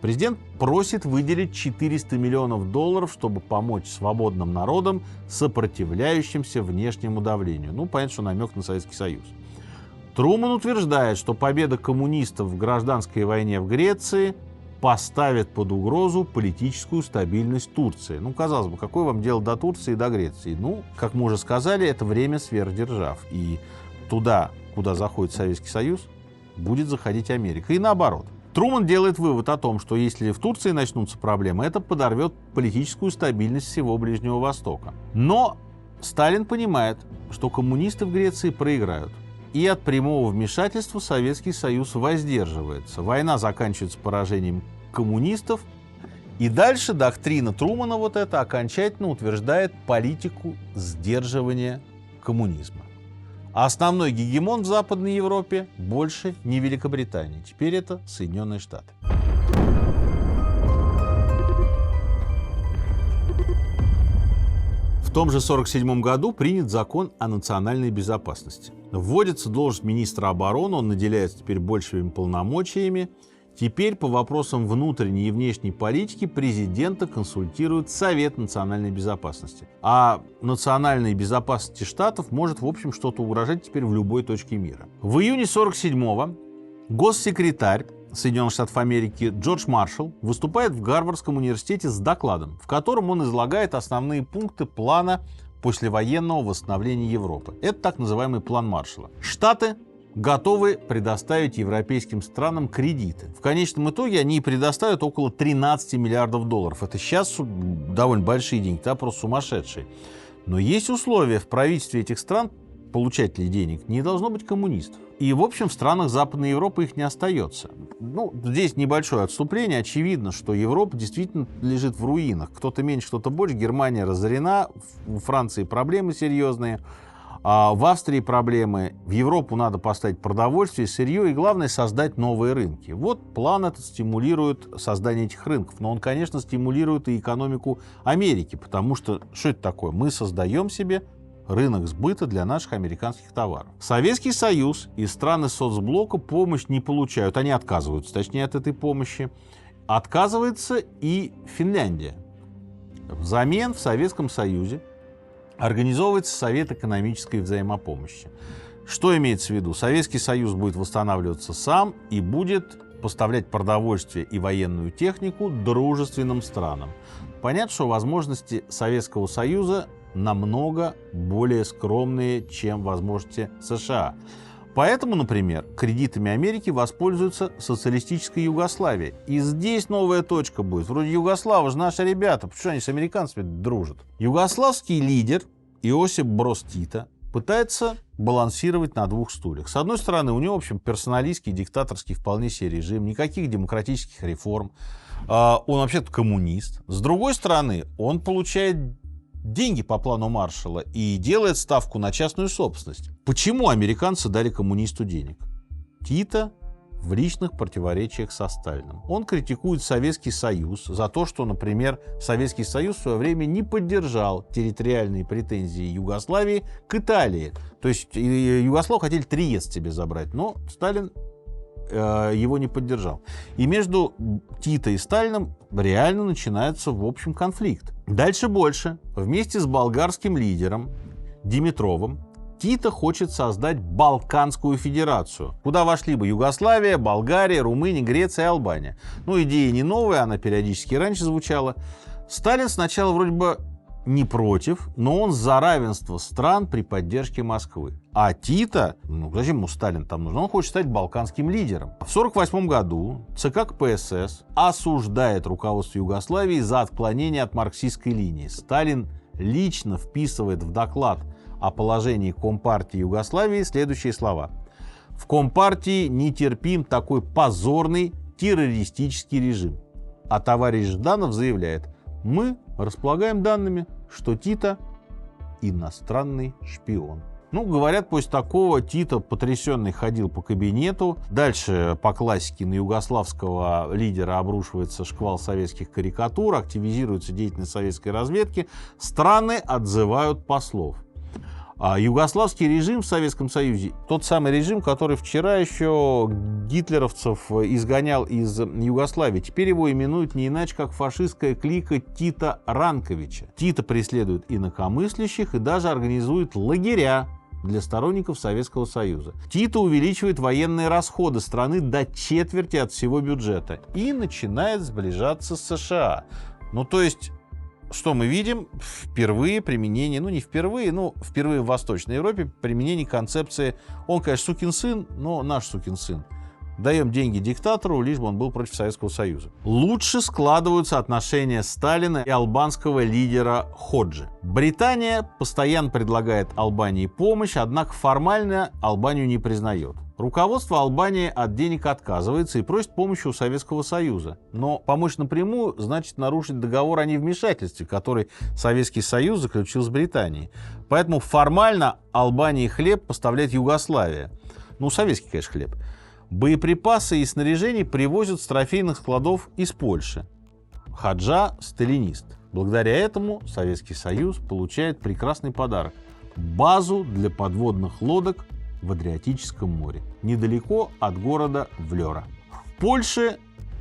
Президент просит выделить $400 миллионов, чтобы помочь свободным народам, сопротивляющимся внешнему давлению. Ну, понятно, что намек на Советский Союз. Трумэн утверждает, что победа коммунистов в гражданской войне в Греции поставит под угрозу политическую стабильность Турции. Ну, казалось бы, какое вам дело до Турции и до Греции? Ну, как мы уже сказали, это время сверхдержав. И туда, куда заходит Советский Союз, будет заходить Америка. И наоборот. Трумэн делает вывод о том, что если в Турции начнутся проблемы, это подорвет политическую стабильность всего Ближнего Востока. Но Сталин понимает, что коммунисты в Греции проиграют. И от прямого вмешательства Советский Союз воздерживается. Война заканчивается поражением коммунистов. И дальше доктрина Трумэна вот эта окончательно утверждает политику сдерживания коммунизма. А основной гегемон в Западной Европе больше не Великобритания. Теперь это Соединенные Штаты. В том же 1947 году принят закон о национальной безопасности. Вводится должность министра обороны, он наделяется теперь большими полномочиями. Теперь по вопросам внутренней и внешней политики президента консультирует Совет национальной безопасности. А национальной безопасности штатов может, в общем, что-то угрожать теперь в любой точке мира. В июне 1947-го госсекретарь Соединенных Штатов Америки Джордж Маршалл выступает в Гарвардском университете с докладом, в котором он излагает основные пункты плана послевоенного восстановления Европы. Это так называемый план Маршалла. Штаты готовы предоставить европейским странам кредиты. В конечном итоге они предоставят около $13 миллиардов. Это сейчас довольно большие деньги, да, просто сумасшедшие. Но есть условия: в правительстве этих стран, получателей денег, не должно быть коммунистов. И, в общем, в странах Западной Европы их не остается. Ну, здесь небольшое отступление. Очевидно, что Европа действительно лежит в руинах. Кто-то меньше, кто-то больше. Германия разорена, у Франции проблемы серьезные. В Австрии проблемы, в Европу надо поставить продовольствие, сырье и, главное, создать новые рынки. Вот план этот стимулирует создание этих рынков. Но он, конечно, стимулирует и экономику Америки, потому что, что это такое? Мы создаем себе рынок сбыта для наших американских товаров. Советский Союз и страны соцблока помощь не получают, они отказываются, точнее, от этой помощи. Отказывается и Финляндия. Взамен в Советском Союзе организовывается Совет экономической взаимопомощи. Что имеется в виду? Советский Союз будет восстанавливаться сам и будет поставлять продовольствие и военную технику дружественным странам. Понятно, что возможности Советского Союза намного более скромные, чем возможности США. Поэтому, например, кредитами Америки воспользуется социалистическая Югославия. И здесь новая точка будет. Вроде Югославы же наши ребята, почему они с американцами дружат? Югославский лидер Иосип Броз Тито пытается балансировать на двух стульях. С одной стороны, у него, в общем, персоналистский, диктаторский вполне себе режим, никаких демократических реформ. Он вообще-то коммунист. С другой стороны, он получает деньги по плану Маршалла и делает ставку на частную собственность. Почему американцы дали коммунисту денег? Тито в личных противоречиях со Сталиным. Он критикует Советский Союз за то, что, например, Советский Союз в свое время не поддержал территориальные претензии Югославии к Италии. То есть югославы хотели Триест себе забрать, но Сталин его не поддержал. И между Тито и Сталиным реально начинается, в общем, конфликт. Дальше больше. Вместе с болгарским лидером Димитровым Тито хочет создать Балканскую федерацию, куда вошли бы Югославия, Болгария, Румыния, Греция и Албания. Ну, идея не новая, она периодически раньше звучала. Сталин сначала вроде бы не против, но он за равенство стран при поддержке Москвы. А Тито, зачем ему Сталин там нужен? Он хочет стать балканским лидером. В 1948 году ЦК КПСС осуждает руководство Югославии за отклонение от марксистской линии. Сталин лично вписывает в доклад о положении Компартии Югославии следующие слова. В Компартии нетерпим такой позорный террористический режим. А товарищ Жданов заявляет, мы располагаем данными, что Тито иностранный шпион. Говорят, после такого Тито потрясенный ходил по кабинету. Дальше по классике на югославского лидера обрушивается шквал советских карикатур, активизируется деятельность советской разведки. Страны отзывают послов. А югославский режим в Советском Союзе, тот самый режим, который вчера еще гитлеровцев изгонял из Югославии, теперь его именуют не иначе, как фашистская клика Тита Ранковича. Тита преследует инакомыслящих и даже организует лагеря для сторонников Советского Союза. Тита увеличивает военные расходы страны до четверти от всего бюджета и начинает сближаться с США. То есть... Что мы видим? Впервые применение, не впервые, впервые в Восточной Европе применение концепции «он, конечно, сукин сын, но наш сукин сын». Даем деньги диктатору, лишь бы он был против Советского Союза. Лучше складываются отношения Сталина и албанского лидера Ходжи. Британия постоянно предлагает Албании помощь, однако формально Албанию не признает. Руководство Албании от денег отказывается и просит помощи у Советского Союза. Но помочь напрямую значит нарушить договор о невмешательстве, который Советский Союз заключил с Британией. Поэтому формально Албании хлеб поставляет Югославия. Советский, конечно, хлеб. Боеприпасы и снаряжение привозят с трофейных складов из Польши. Ходжа – сталинист. Благодаря этому Советский Союз получает прекрасный подарок – базу для подводных лодок в Адриатическом море, недалеко от города Влёра. В Польше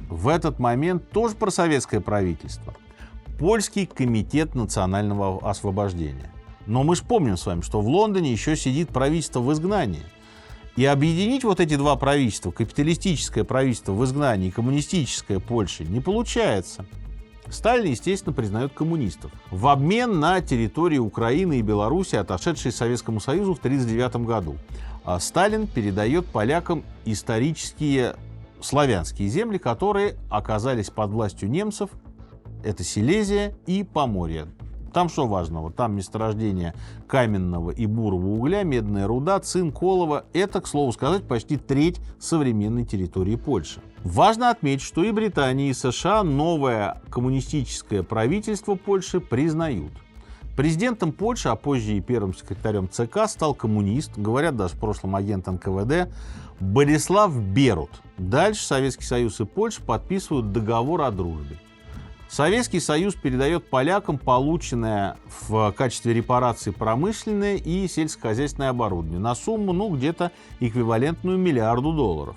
в этот момент тоже просоветское правительство. Польский комитет национального освобождения. Но мы же помним с вами, что в Лондоне еще сидит правительство в изгнании. И объединить вот эти два правительства, капиталистическое правительство в изгнании и коммунистическое Польши, не получается. Сталин, естественно, признает коммунистов. В обмен на территории Украины и Беларуси, отошедшие Советскому Союзу в 1939 году, Сталин передает полякам исторические славянские земли, которые оказались под властью немцев. Это Силезия и Поморье. Там что важного? Там месторождение каменного и бурого угля, медная руда, цинк, олово. Это, к слову сказать, почти треть современной территории Польши. Важно отметить, что и Британия, и США новое коммунистическое правительство Польши признают. Президентом Польши, а позже и первым секретарем ЦК стал коммунист, говорят, даже в прошлом агент НКВД, Борислав Берут. Дальше Советский Союз и Польша подписывают договор о дружбе. Советский Союз передает полякам полученное в качестве репарации промышленное и сельскохозяйственное оборудование на сумму, где-то эквивалентную $1 миллиард.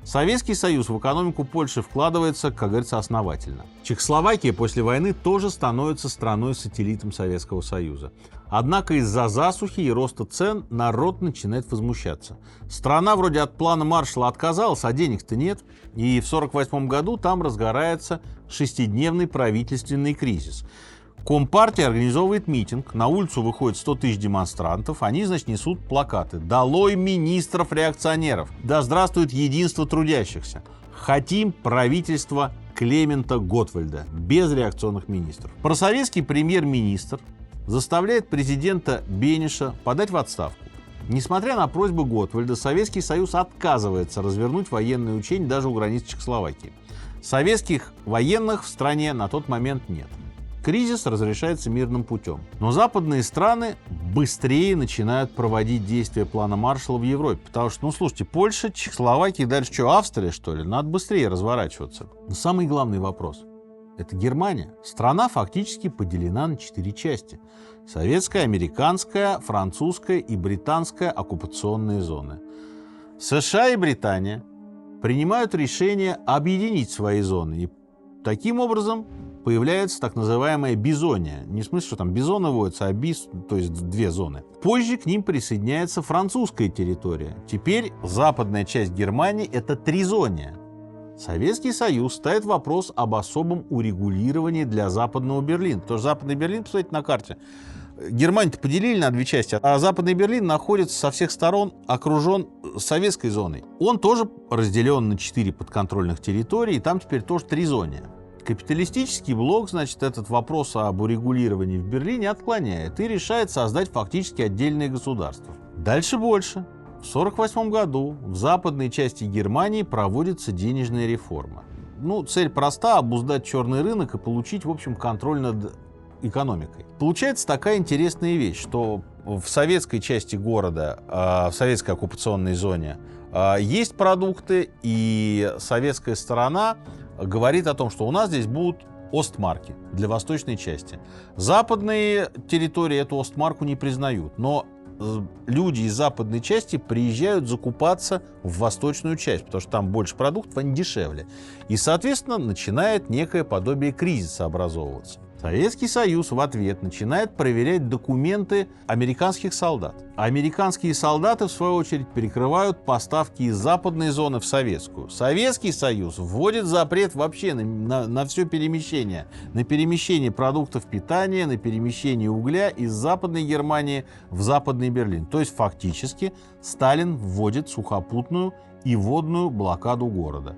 Советский Союз в экономику Польши вкладывается, как говорится, основательно. Чехословакия после войны тоже становится страной-сателлитом Советского Союза. Однако из-за засухи и роста цен народ начинает возмущаться. Страна вроде от плана Маршалла отказалась, а денег-то нет. И в 1948 году там разгорается шестидневный правительственный кризис. Компартия организовывает митинг, на улицу выходит 100 тысяч демонстрантов, они, несут плакаты «Долой министров-реакционеров! Да здравствует единство трудящихся! Хотим правительство Клемента Готвальда, без реакционных министров». Просоветский премьер-министр заставляет президента Бениша подать в отставку. Несмотря на просьбы Готвальда, Советский Союз отказывается развернуть военные учения даже у границ Чехословакии. Советских военных в стране на тот момент нет. Кризис разрешается мирным путем. Но западные страны быстрее начинают проводить действия плана Маршалла в Европе. Потому что, слушайте, Польша, Чехословакия, дальше что, Австрия, что ли? Надо быстрее разворачиваться. Но самый главный вопрос – это Германия. Страна фактически поделена на 4 части. Советская, американская, французская и британская оккупационные зоны. США и Британия принимают решение объединить свои зоны. И таким образом появляется так называемая бизония. Не в смысле, что там бизоны водятся, а биз, то есть 2 зоны. Позже к ним присоединяется французская территория. Теперь западная часть Германии – это тризония. Советский Союз ставит вопрос об особом урегулировании для Западного Берлина. Потому что Западный Берлин, посмотрите на карте, Германию-то поделили на две части, а Западный Берлин находится со всех сторон, окружен советской зоной. Он тоже разделен на 4 подконтрольных территории, и там теперь тоже 3 зоны. Капиталистический блок, значит, этот вопрос об урегулировании в Берлине отклоняет и решает создать фактически отдельное государство. Дальше больше. В 1948 году в западной части Германии проводится денежная реформа. Цель проста – обуздать черный рынок и получить, в общем, контроль над экономикой. Получается такая интересная вещь, что в советской части города, в советской оккупационной зоне есть продукты, и советская сторона говорит о том, что у нас здесь будут остмарки для восточной части. Западные территории эту остмарку не признают, но люди из западной части приезжают закупаться в восточную часть, потому что там больше продуктов, они дешевле. И, соответственно, начинает некое подобие кризиса образовываться. Советский Союз в ответ начинает проверять документы американских солдат. А американские солдаты, в свою очередь, перекрывают поставки из западной зоны в советскую. Советский Союз вводит запрет вообще на все перемещение. На перемещение продуктов питания, на перемещение угля из Западной Германии в Западный Берлин. То есть фактически Сталин вводит сухопутную и водную блокаду города.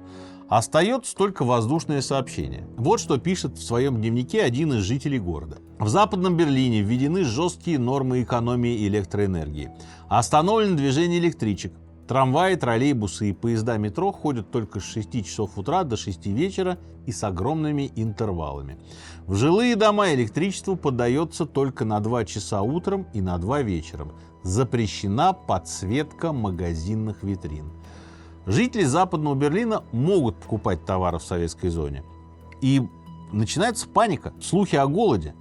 Остается только воздушное сообщение. Вот что пишет в своем дневнике один из жителей города. В Западном Берлине введены жесткие нормы экономии электроэнергии. Остановлено движение электричек. Трамваи, троллейбусы и поезда метро ходят только с 6 часов утра до 6 вечера и с огромными интервалами. В жилые дома электричество подается только на 2 часа утром и на 2 вечером. Запрещена подсветка магазинных витрин. Жители Западного Берлина могут покупать товары в советской зоне. И начинается паника, слухи о голоде.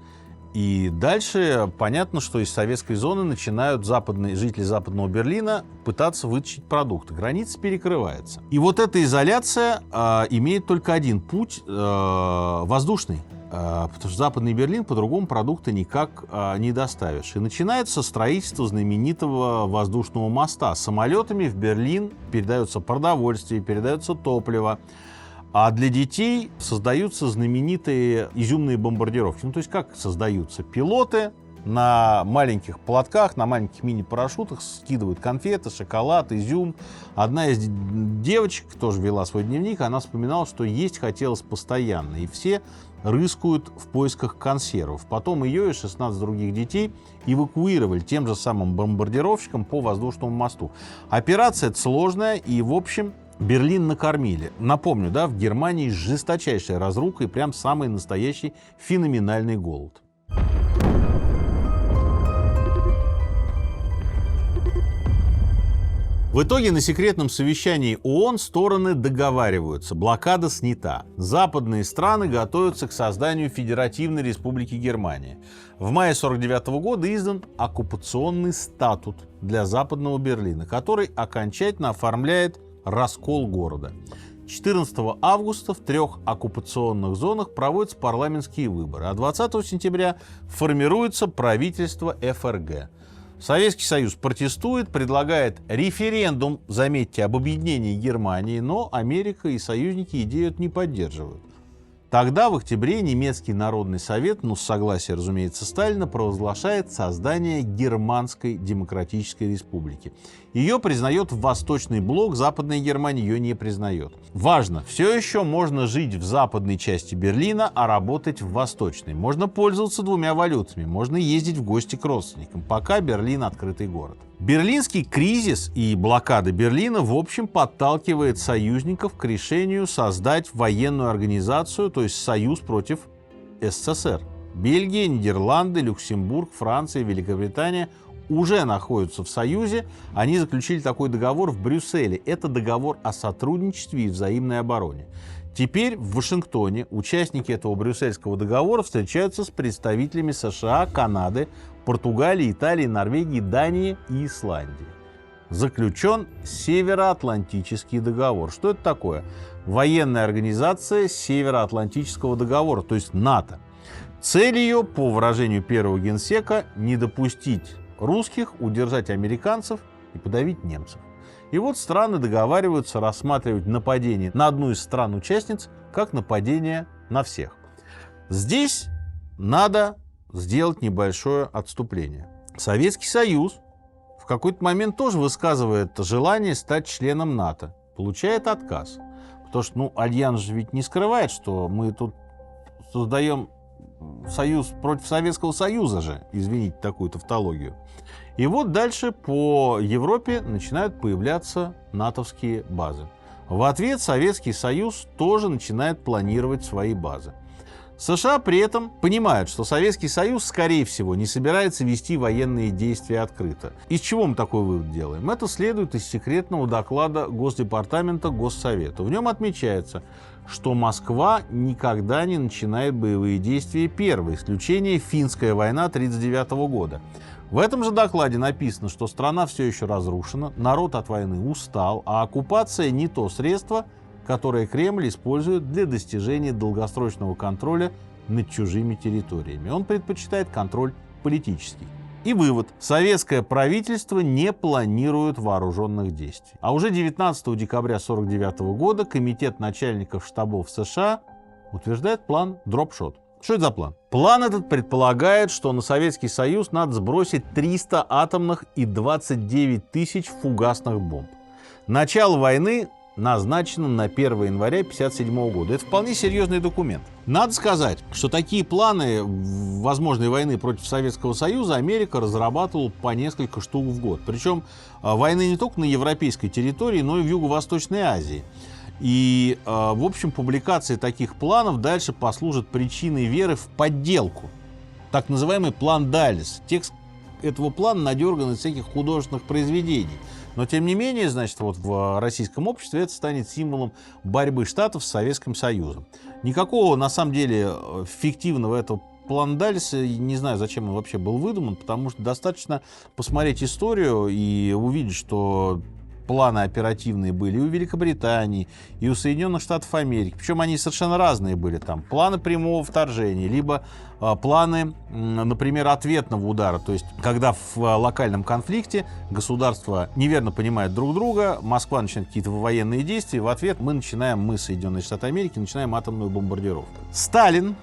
И дальше понятно, что из советской зоны начинают жители Западного Берлина пытаться вытащить продукты. Граница перекрывается. И вот эта изоляция имеет только один путь воздушный. Потому что Западный Берлин по-другому продукты никак не доставишь. И начинается строительство знаменитого воздушного моста. Самолетами в Берлин передается продовольствие, передается топливо. А для детей создаются знаменитые изюмные бомбардировки. То есть как создаются? Пилоты на маленьких платках, на маленьких мини-парашютах скидывают конфеты, шоколад, изюм. Одна из девочек тоже вела свой дневник, она вспоминала, что есть хотелось постоянно. И все рыскают в поисках консервов. Потом ее и 16 других детей эвакуировали тем же самым бомбардировщиком по воздушному мосту. Операция сложная, и, в общем, Берлин накормили. Напомню, в Германии жесточайшая разруха и прям самый настоящий феноменальный голод. В итоге на секретном совещании ООН стороны договариваются, блокада снята. Западные страны готовятся к созданию Федеративной Республики Германия. В мае 1949 года издан оккупационный статут для Западного Берлина, который окончательно оформляет раскол города. 14 августа в 3 оккупационных зонах проводятся парламентские выборы, а 20 сентября формируется правительство ФРГ. Советский Союз протестует, предлагает референдум, заметьте, об объединении Германии, но Америка и союзники идею не поддерживают. Тогда, в октябре, немецкий Народный Совет, с согласия, разумеется, Сталина, провозглашает создание Германской Демократической Республики. Ее признает Восточный блок, Западная Германия ее не признает. Важно, все еще можно жить в западной части Берлина, а работать в восточной. Можно пользоваться 2 валютами, можно ездить в гости к родственникам, пока Берлин открытый город. Берлинский кризис и блокада Берлина, в общем, подталкивает союзников к решению создать военную организацию, то есть союз против СССР. Бельгия, Нидерланды, Люксембург, Франция, Великобритания уже находятся в союзе. Они заключили такой договор в Брюсселе. Это договор о сотрудничестве и взаимной обороне. Теперь в Вашингтоне участники этого Брюссельского договора встречаются с представителями США, Канады, Португалии, Италии, Норвегии, Дании и Исландии. Заключен Североатлантический договор. Что это такое? Военная организация Североатлантического договора, то есть НАТО. Цель ее, по выражению первого генсека, не допустить русских, удержать американцев и подавить немцев. И вот страны договариваются рассматривать нападение на одну из стран-участниц как нападение на всех. Здесь надо сделать небольшое отступление. Советский Союз в какой-то момент тоже высказывает желание стать членом НАТО, получает отказ. Потому что, Альянс же ведь не скрывает, что мы тут создаем союз против Советского Союза же, извините такую тавтологию. И вот дальше по Европе начинают появляться натовские базы. В ответ Советский Союз тоже начинает планировать свои базы. США при этом понимают, что Советский Союз, скорее всего, не собирается вести военные действия открыто. Из чего мы такой вывод делаем? Это следует из секретного доклада Госдепартамента Госсовета. В нем отмечается, что Москва никогда не начинает боевые действия первой, исключение Финская война 1939 года. В этом же докладе написано, что страна все еще разрушена, народ от войны устал, а оккупация не то средство, которое Кремль использует для достижения долгосрочного контроля над чужими территориями. Он предпочитает контроль политический. И вывод. Советское правительство не планирует вооруженных действий. А уже 19 декабря 1949 года Комитет начальников штабов США утверждает план «Дропшот». Что это за план? План этот предполагает, что на Советский Союз надо сбросить 300 атомных и 29 тысяч фугасных бомб. Начало войны назначено на 1 января 1957 года. Это вполне серьезный документ. Надо сказать, что такие планы возможной войны против Советского Союза Америка разрабатывала по несколько штук в год. Причем войны не только на европейской территории, но и в Юго-Восточной Азии. И, в общем, публикация таких планов дальше послужит причиной веры в подделку. Так называемый план Даллес. Текст этого плана надерган из всяких художественных произведений. Но, тем не менее, значит, вот в российском обществе это станет символом борьбы Штатов с Советским Союзом. Никакого, на самом деле, фиктивного этого плана Даллеса, не знаю, зачем он вообще был выдуман, потому что достаточно посмотреть историю и увидеть, что планы оперативные были и у Великобритании, и у Соединенных Штатов Америки. Причем они совершенно разные были. Там планы прямого вторжения, либо планы, например, ответного удара. То есть, когда в локальном конфликте государства неверно понимают друг друга, Москва начинает какие-то военные действия, в ответ мы, Соединенные Штаты Америки, начинаем атомную бомбардировку. Сталин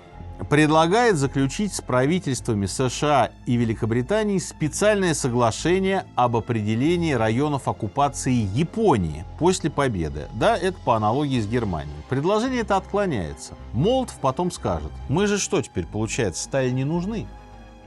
предлагает заключить с правительствами США и Великобритании специальное соглашение об определении районов оккупации Японии после победы. Да, это по аналогии с Германией. Предложение это отклоняется. Молотов потом скажет: мы же что теперь, получается, стали не нужны?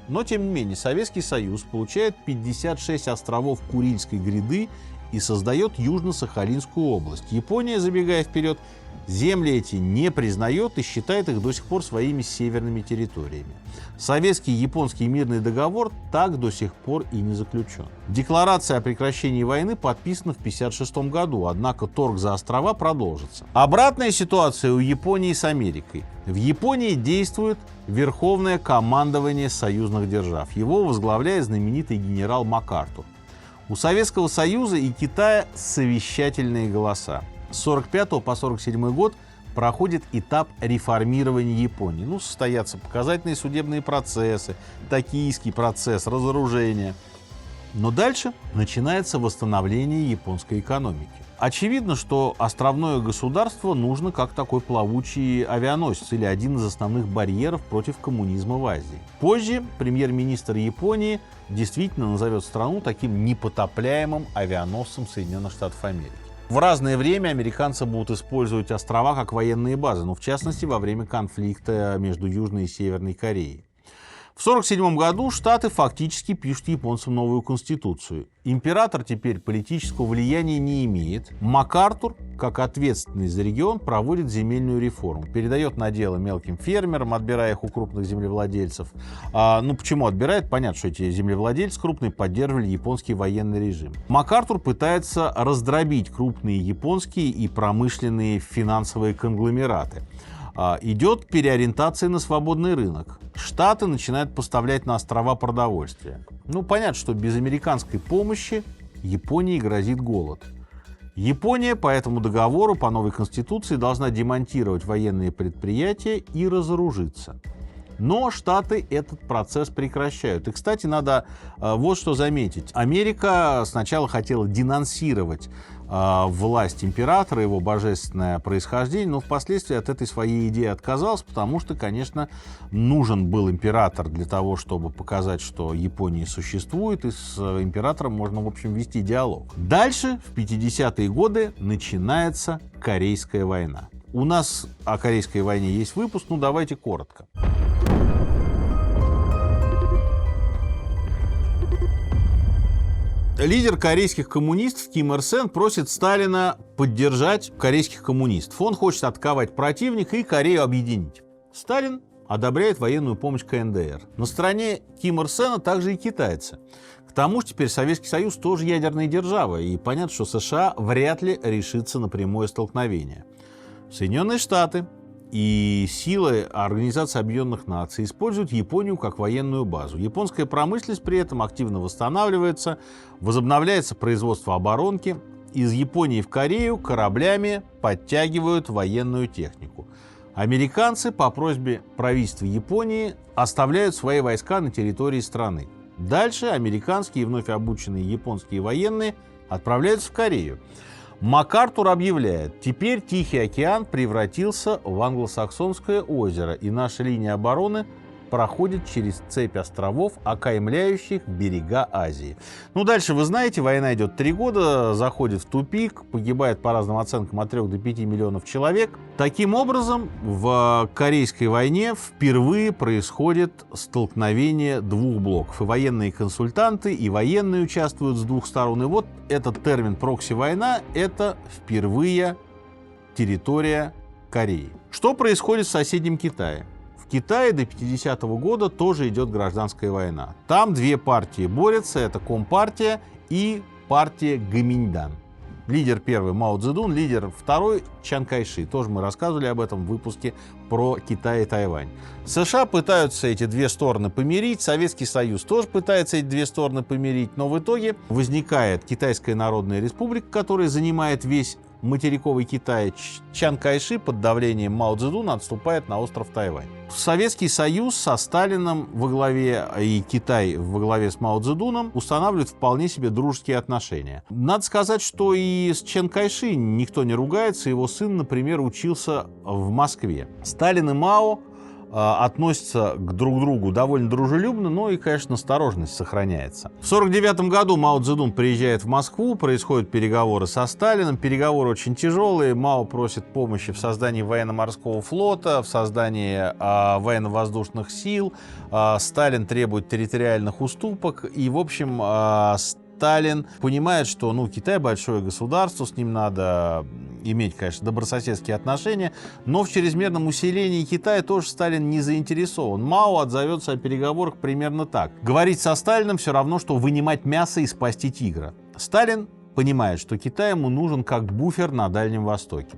Но, тем не менее, Советский Союз получает 56 островов Курильской гряды и создает Южно-Сахалинскую область. Япония, забегая вперед, земли эти не признает и считает их до сих пор своими северными территориями. Советский и японский мирный договор так до сих пор и не заключен. Декларация о прекращении войны подписана в 1956 году, однако торг за острова продолжится. Обратная ситуация у Японии с Америкой. В Японии действует Верховное командование союзных держав. Его возглавляет знаменитый генерал МакАртур. У Советского Союза и Китая совещательные голоса. С 1945 по 1947 год проходит этап реформирования Японии. Состоятся показательные судебные процессы, токийский процесс, разоружение. Но дальше начинается восстановление японской экономики. Очевидно, что островное государство нужно как такой плавучий авианосец или один из основных барьеров против коммунизма в Азии. Позже премьер-министр Японии действительно назовет страну таким непотопляемым авианосцем Соединенных Штатов Америки. В разное время американцы будут использовать острова как военные базы, в частности, во время конфликта между Южной и Северной Кореей. В 1947 году Штаты фактически пишут японцам новую конституцию. Император теперь политического влияния не имеет. МакАртур, как ответственный за регион, проводит земельную реформу. Передает наделы мелким фермерам, отбирая их у крупных землевладельцев. Почему отбирает? Понятно, что эти землевладельцы крупные поддерживали японский военный режим. МакАртур пытается раздробить крупные японские и промышленные финансовые конгломераты. Идет переориентация на свободный рынок. Штаты начинают поставлять на острова продовольствие. Понятно, что без американской помощи Японии грозит голод. Япония по этому договору, по новой конституции, должна демонтировать военные предприятия и разоружиться. Но Штаты этот процесс прекращают. И, кстати, надо вот что заметить. Америка сначала хотела денонсировать власть императора, его божественное происхождение, но впоследствии от этой своей идеи отказалась, потому что, конечно, нужен был император для того, чтобы показать, что Япония существует, и с императором можно, в общем, вести диалог. Дальше, в 50-е годы, начинается Корейская война. У нас о Корейской войне есть выпуск, ну давайте коротко. Лидер корейских коммунистов Ким Ир Сен просит Сталина поддержать корейских коммунистов. Он хочет атаковать противника и Корею объединить. Сталин одобряет военную помощь КНДР. На стороне Ким Ир Сена также и китайцы. К тому же теперь Советский Союз тоже ядерная держава, и понятно, что США вряд ли решится на прямое столкновение. Соединенные Штаты и силы Организации Объединенных Наций используют Японию как военную базу. Японская промышленность при этом активно восстанавливается, возобновляется производство оборонки. Из Японии в Корею кораблями подтягивают военную технику. Американцы по просьбе правительства Японии оставляют свои войска на территории страны. Дальше американские и вновь обученные японские военные отправляются в Корею. МакАртур объявляет: теперь Тихий океан превратился в англосаксонское озеро, и наша линия обороны проходит через цепь островов, окаймляющих берега Азии. Ну, дальше вы знаете, война идет 3 года, заходит в тупик, погибает по разным оценкам от 3 до 5 миллионов человек. Таким образом, в Корейской войне впервые происходит столкновение двух блоков. И военные консультанты, и военные участвуют с двух сторон. И вот этот термин «прокси-война» — это впервые территория Кореи. Что происходит в соседнем Китае? В Китае до 50-го года тоже идет гражданская война. Там две партии борются, это Компартия и партия Гоминьдан. Лидер первый Мао Цзэдун, лидер второй Чан Кайши. Тоже мы рассказывали об этом в выпуске про Китай и Тайвань. США пытаются эти две стороны помирить, Советский Союз тоже пытается эти две стороны помирить, но в итоге возникает Китайская Народная Республика, которая занимает весь материковый Китай. Чан Кайши под давлением Мао Цзэдуна отступает на остров Тайвань. Советский Союз со Сталином во главе и Китай во главе с Мао Цзэдуном устанавливают вполне себе дружеские отношения. Надо сказать, что и с Чан Кайши никто не ругается. Его сын, например, учился в Москве. Сталин и Мао относятся друг к другу довольно дружелюбно, но и, конечно, осторожность сохраняется. В 1949 году Мао Цзэдун приезжает в Москву, происходят переговоры со Сталином. Переговоры очень тяжелые. Мао просит помощи в создании военно-морского флота, в создании военно-воздушных сил. Сталин требует территориальных уступок. И, в общем, Сталин понимает, что Китай большое государство, с ним надо иметь, конечно, добрососедские отношения, но в чрезмерном усилении Китая тоже Сталин не заинтересован. Мао отзовется о переговорах примерно так: говорить со Сталиным все равно, что вынимать мясо и спасти тигра. Сталин понимает, что Китай ему нужен как буфер на Дальнем Востоке.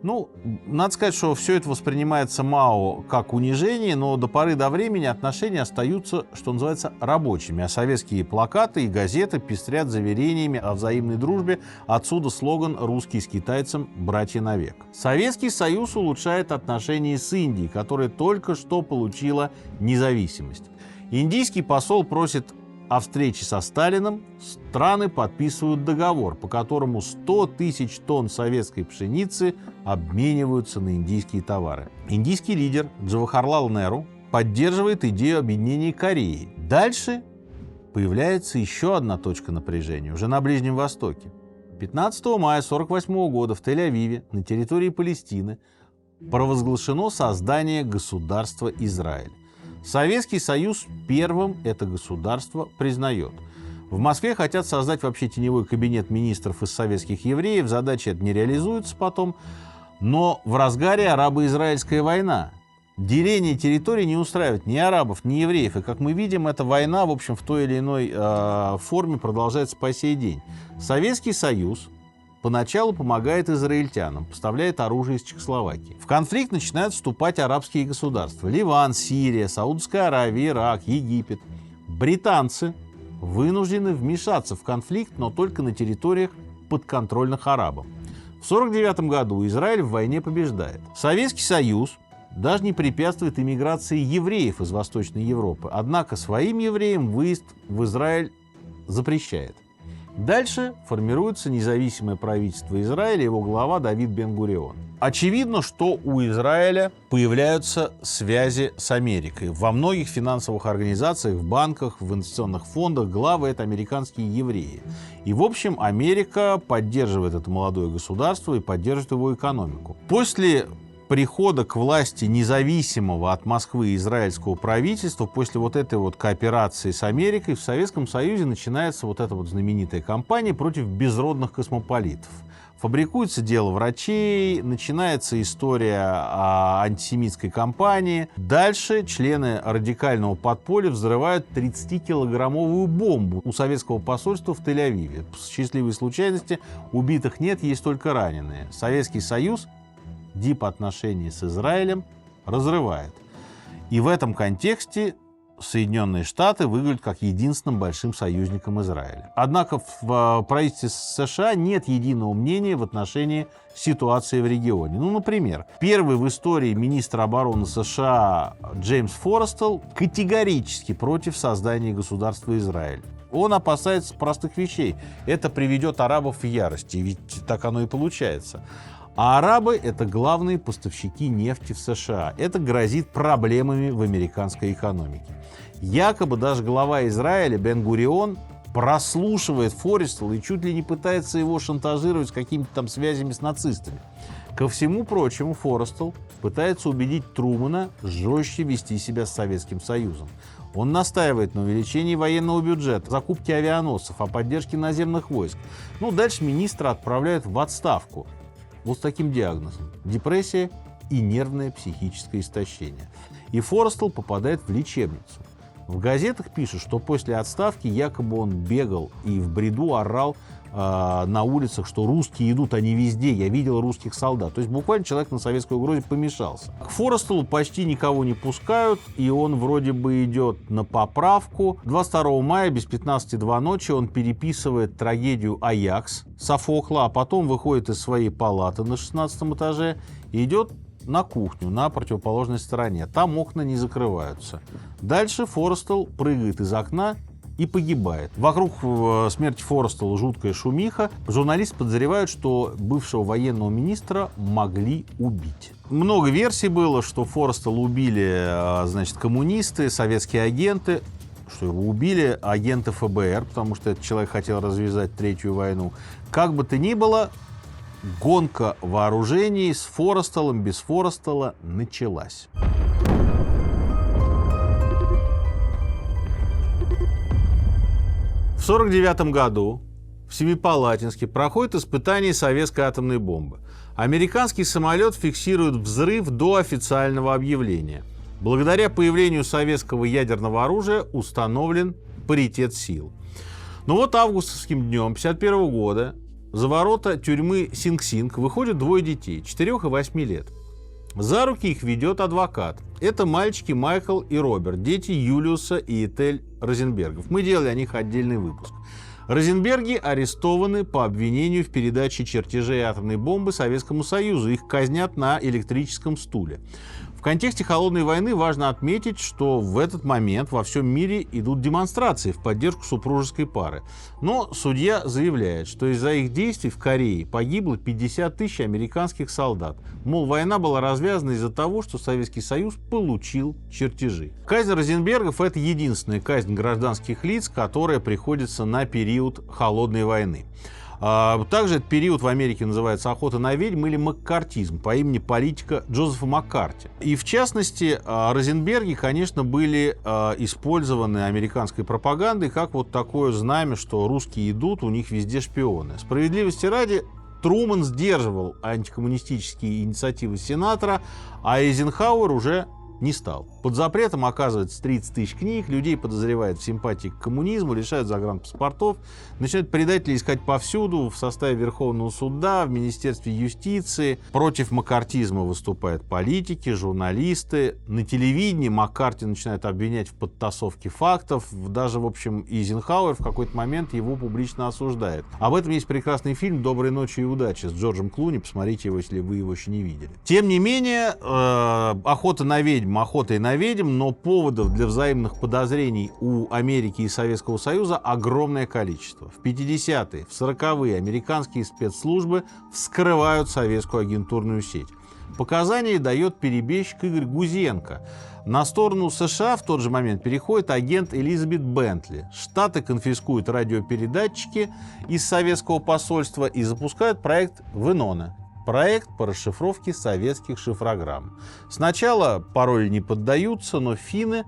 Надо сказать, что все это воспринимается Мао как унижение, но до поры до времени отношения остаются, что называется, рабочими. А советские плакаты и газеты пестрят заверениями о взаимной дружбе. Отсюда слоган «Русские с китайцем братья навек». Советский Союз улучшает отношения с Индией, которая только что получила независимость. Индийский посол просит о встрече со Сталином. Страны подписывают договор, по которому 100 тысяч тонн советской пшеницы обмениваются на индийские товары. Индийский лидер Джавахарлал Неру поддерживает идею объединения Кореи. Дальше появляется еще одна точка напряжения, уже на Ближнем Востоке. 15 мая 1948 года в Тель-Авиве, на территории Палестины, провозглашено создание государства Израиль. Советский Союз первым это государство признает. В Москве хотят создать вообще теневой кабинет министров из советских евреев. Задача эта не реализуется потом. Но в разгаре арабо-израильская война. Деление территорий не устраивает ни арабов, ни евреев. И, как мы видим, эта война, в общем, в той или иной форме продолжается по сей день. Советский Союз поначалу помогает израильтянам, поставляет оружие из Чехословакии. В конфликт начинают вступать арабские государства. Ливан, Сирия, Саудовская Аравия, Ирак, Египет. Британцы вынуждены вмешаться в конфликт, но только на территориях, подконтрольных арабам. В 1949 году Израиль в войне побеждает. Советский Союз даже не препятствует иммиграции евреев из Восточной Европы. Однако своим евреям выезд в Израиль запрещает. Дальше формируется независимое правительство Израиля, его глава Давид Бен-Гурион. Очевидно, что у Израиля появляются связи с Америкой. Во многих финансовых организациях, в банках, в инвестиционных фондах главы — это американские евреи. И, в общем, Америка поддерживает это молодое государство и поддерживает его экономику. После прихода к власти независимого от Москвы израильского правительства, после вот этой вот кооперации с Америкой, в Советском Союзе начинается вот эта вот знаменитая кампания против безродных космополитов. Фабрикуется дело врачей, начинается история о антисемитской кампании. Дальше члены радикального подполья взрывают 30-килограммовую бомбу у советского посольства в Тель-Авиве. По счастливой случайности убитых нет, есть только раненые. Советский Союз дипотношения с Израилем разрывает. И в этом контексте Соединенные Штаты выглядят как единственным большим союзником Израиля. Однако в правительстве США нет единого мнения в отношении ситуации в регионе. Ну, например, первый в истории министр обороны США Джеймс Форрестелл категорически против создания государства Израиль. Он опасается простых вещей. Это приведет арабов в ярость, ведь так оно и получается. А арабы — это главные поставщики нефти в США. Это грозит проблемами в американской экономике. Якобы даже глава Израиля Бен-Гурион прослушивает Форрестелла и чуть ли не пытается его шантажировать с какими-то там связями с нацистами. Ко всему прочему, Форрестелл пытается убедить Трумэна жестче вести себя с Советским Союзом. Он настаивает на увеличении военного бюджета, закупке авианосцев, о поддержке наземных войск. Ну, дальше министра отправляют в отставку. Вот с таким диагнозом: депрессия и нервное психическое истощение. И Форрестелл попадает в лечебницу. В газетах пишут, что после отставки якобы он бегал и в бреду орал на улицах, что русские идут, они везде, я видел русских солдат. То есть буквально человек на советской угрозе помешался. К Форрестеллу почти никого не пускают, и он вроде бы идет на поправку. 22 мая без 15:02 ночи он переписывает трагедию «Аякс» Софокла, а потом выходит из своей палаты на 16 этаже и идет на кухню на противоположной стороне. Там окна не закрываются. Дальше Форрестелл прыгает из окна и погибает. Вокруг смерти Форрестелла жуткая шумиха. Журналисты подозревают, что бывшего военного министра могли убить. Много версий было, что Форрестелла убили, значит, коммунисты, советские агенты, что его убили агенты ФБР, потому что этот человек хотел развязать Третью войну. Как бы то ни было, гонка вооружений с Форрестеллом, без Форрестелла началась. В 1949 году в Семипалатинске проходит испытание советской атомной бомбы. Американский самолет фиксирует взрыв до официального объявления. Благодаря появлению советского ядерного оружия установлен паритет сил. Но вот августовским днем 1951 года за ворота тюрьмы Синг-Синг выходят двое детей, 4 и 8 лет. За руки их ведет адвокат. Это мальчики Майкл и Роберт, дети Юлиуса и Этель Розенбергов. Мы делали о них отдельный выпуск. Розенберги арестованы по обвинению в передаче чертежей атомной бомбы Советскому Союзу. Их казнят на электрическом стуле. В контексте холодной войны важно отметить, что в этот момент во всем мире идут демонстрации в поддержку супружеской пары. Но судья заявляет, что из-за их действий в Корее погибло 50 тысяч американских солдат. Мол, война была развязана из-за того, что Советский Союз получил чертежи. Казнь Розенбергов — это единственная казнь гражданских лиц, которая приходится на период холодной войны. Также этот период в Америке называется «Охота на ведьм» или «маккартизм» по имени политика Джозефа Маккарти. И в частности, Розенберги, конечно, были использованы американской пропагандой как вот такое знамя, что русские идут, у них везде шпионы. Справедливости ради, Трумэн сдерживал антикоммунистические инициативы сенатора, а Эйзенхауэр уже не стал. Под запретом оказывается 30 тысяч книг, людей подозревают в симпатии к коммунизму, лишают загранпаспортов, начинают предателей искать повсюду, в составе Верховного суда, в Министерстве юстиции. Против маккартизма выступают политики, журналисты. На телевидении Маккарти начинают обвинять в подтасовке фактов. Даже, в общем, Эйзенхауэр в какой-то момент его публично осуждает. Об этом есть прекрасный фильм «Доброй ночи и удачи» с Джорджем Клуни. Посмотрите его, если вы его еще не видели. Тем не менее, охота на ведьм охотой на ведьм, но поводов для взаимных подозрений у Америки и Советского Союза огромное количество. В 50-е, в 40-е американские спецслужбы вскрывают советскую агентурную сеть. Показания дает перебежчик Игорь Гузенко. На сторону США в тот же момент переходит агент Элизабет Бентли. Штаты конфискуют радиопередатчики из советского посольства и запускают проект «Венона». Проект по расшифровке советских шифрограмм. Сначала пароли не поддаются, но финны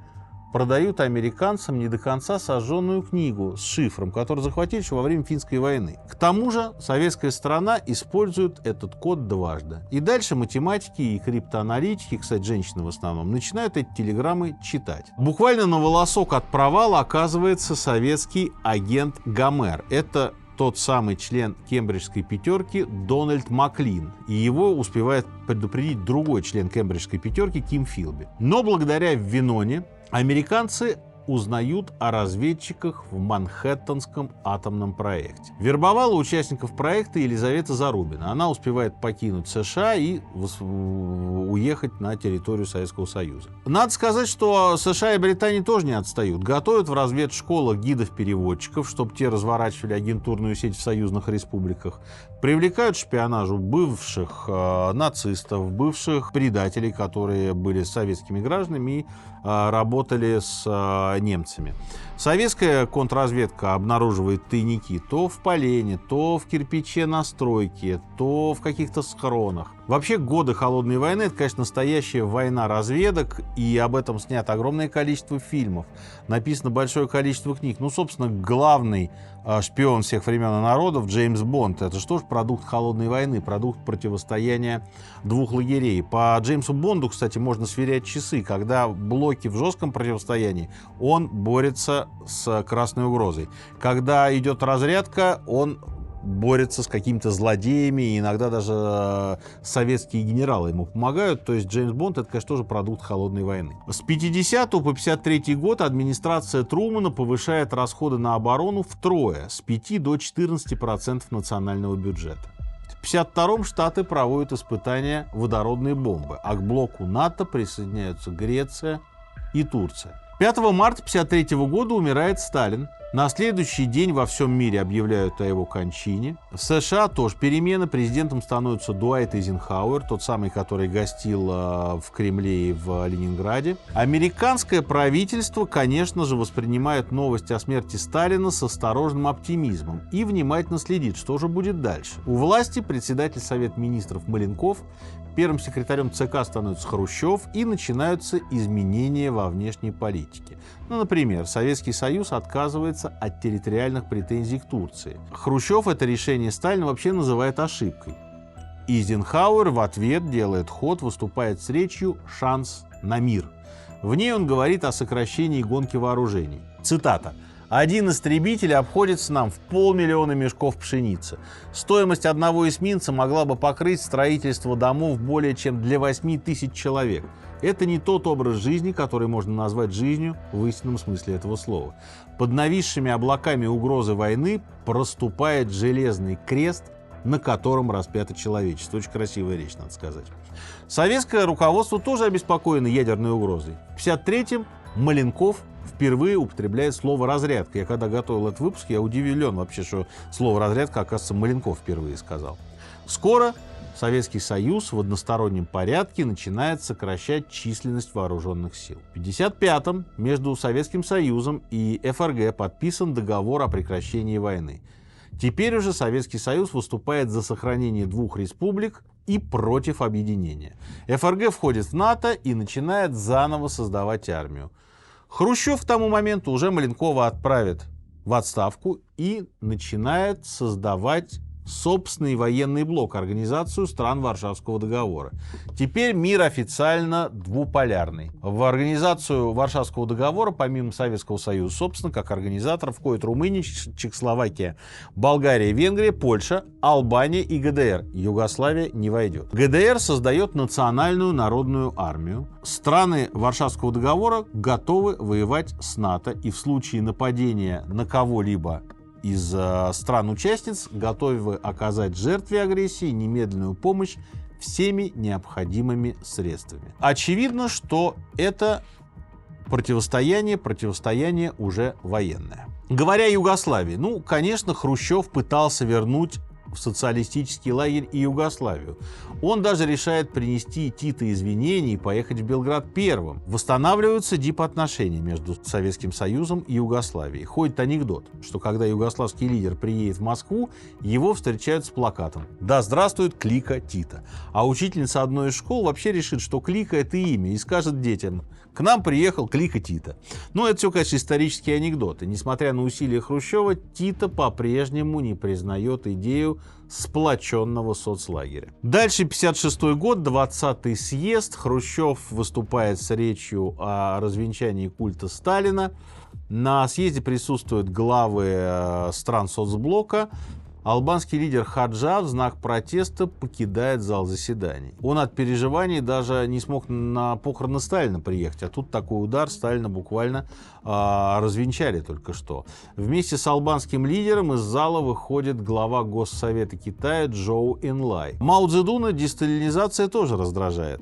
продают американцам не до конца сожженную книгу с шифром, который захватили еще во время Финской войны. К тому же советская сторона использует этот код дважды. И дальше математики и криптоаналитики, кстати, женщины в основном, начинают эти телеграммы читать. Буквально на волосок от провала оказывается советский агент Гомер. Это тот самый член Кембриджской пятерки Дональд Маклин. И его успевает предупредить другой член Кембриджской пятерки Ким Филби. Но благодаря Веноне американцы узнают о разведчиках в Манхэттенском атомном проекте. Вербовала участников проекта Елизавета Зарубина. Она успевает покинуть США и уехать на территорию Советского Союза. Надо сказать, что США и Британия тоже не отстают. Готовят в разведшколах гидов-переводчиков, чтобы те разворачивали агентурную сеть в союзных республиках. Привлекают к шпионажу бывших нацистов, бывших предателей, которые были советскими гражданами и работали с немцами. Советская контрразведка обнаруживает тайники то в полене, то в кирпиче на стройке, то в каких-то схронах. Вообще, годы Холодной войны — это, конечно, настоящая война разведок, и об этом снято огромное количество фильмов. Написано большое количество книг. Ну, собственно, главный шпион всех времен и народов Джеймс Бонд — это что ж продукт Холодной войны, продукт противостояния двух лагерей. По Джеймсу Бонду, кстати, можно сверять часы. Когда Блоки в жестком противостоянии, он борется с красной угрозой. Когда идет разрядка, он борется с какими-то злодеями, и иногда даже советские генералы ему помогают. То есть Джеймс Бонд — это, конечно, тоже продукт Холодной войны. С 50 по 53 год администрация Трумэна повышает расходы на оборону втрое, с 5 до 14% национального бюджета. В 1952-м Штаты проводят испытания водородной бомбы, а к блоку НАТО присоединяются Греция и Турция. 5 марта 1953 года умирает Сталин. На следующий день во всем мире объявляют о его кончине. В США тоже перемены. Президентом становится Дуайт Эйзенхауэр, тот самый, который гостил в Кремле и в Ленинграде. Американское правительство, конечно же, воспринимает новость о смерти Сталина с осторожным оптимизмом и внимательно следит, что же будет дальше. У власти председатель Совета министров Маленков, первым секретарем ЦК становится Хрущев, и начинаются изменения во внешней политике. Ну, например, Советский Союз отказывается от территориальных претензий к Турции. Хрущев это решение Сталина вообще называет ошибкой. Эйзенхауэр в ответ делает ход, выступает с речью «Шанс на мир». В ней он говорит о сокращении гонки вооружений. Цитата. «Один истребитель обходится нам в 500 000 мешков пшеницы. Стоимость одного эсминца могла бы покрыть строительство домов более чем для 8 тысяч человек. Это не тот образ жизни, который можно назвать жизнью в истинном смысле этого слова. Под нависшими облаками угрозы войны проступает железный крест, на котором распято человечество». Очень красивая речь, надо сказать. Советское руководство тоже обеспокоено ядерной угрозой. В 1953-м Маленков впервые употребляет слово «разрядка». Я когда готовил этот выпуск, я удивлен вообще, что слово «разрядка», оказывается, Маленков впервые сказал. Скоро Советский Союз в одностороннем порядке начинает сокращать численность вооруженных сил. В 1955-м между Советским Союзом и ФРГ подписан договор о прекращении войны. Теперь уже Советский Союз выступает за сохранение двух республик и против объединения. ФРГ входит в НАТО и начинает заново создавать армию. Хрущев к тому моменту уже Маленкова отправит в отставку и начинает создавать собственный военный блок, Организацию стран Варшавского договора. Теперь мир официально двуполярный. В Организацию Варшавского договора, помимо Советского Союза, собственно, как организатор входят Румыния, Чехословакия, Болгария, Венгрия, Польша, Албания и ГДР. Югославия не войдет. ГДР создает национальную народную армию. Страны Варшавского договора готовы воевать с НАТО и в случае нападения на кого-либо из стран-участниц готовы оказать жертве агрессии немедленную помощь всеми необходимыми средствами. Очевидно, что это противостояние уже военное. Говоря о Югославии, конечно, Хрущев пытался вернуть в социалистический лагерь и Югославию. Он даже решает принести Тито извинения и поехать в Белград первым. Восстанавливаются дипотношения между Советским Союзом и Югославией. Ходит анекдот, что когда югославский лидер приедет в Москву, его встречают с плакатом «Да здравствует клика Тита». А учительница одной из школ вообще решит, что клика — это имя, и скажет детям: «К нам приехал клика Тита». Это все, конечно, исторические анекдоты. Несмотря на усилия Хрущева, Тита по-прежнему не признает идею сплоченного соцлагеря. Дальше 1956 год, 20-й съезд. Хрущев выступает с речью о развенчании культа Сталина. На съезде присутствуют главы стран соцблока. Албанский лидер Хаджа в знак протеста покидает зал заседаний. Он от переживаний даже не смог на похороны Сталина приехать, а тут такой удар, Сталина буквально развенчали только что. Вместе с албанским лидером из зала выходит глава Госсовета Китая Чжоу Энлай. Мао Цзэдуна десталинизация тоже раздражает.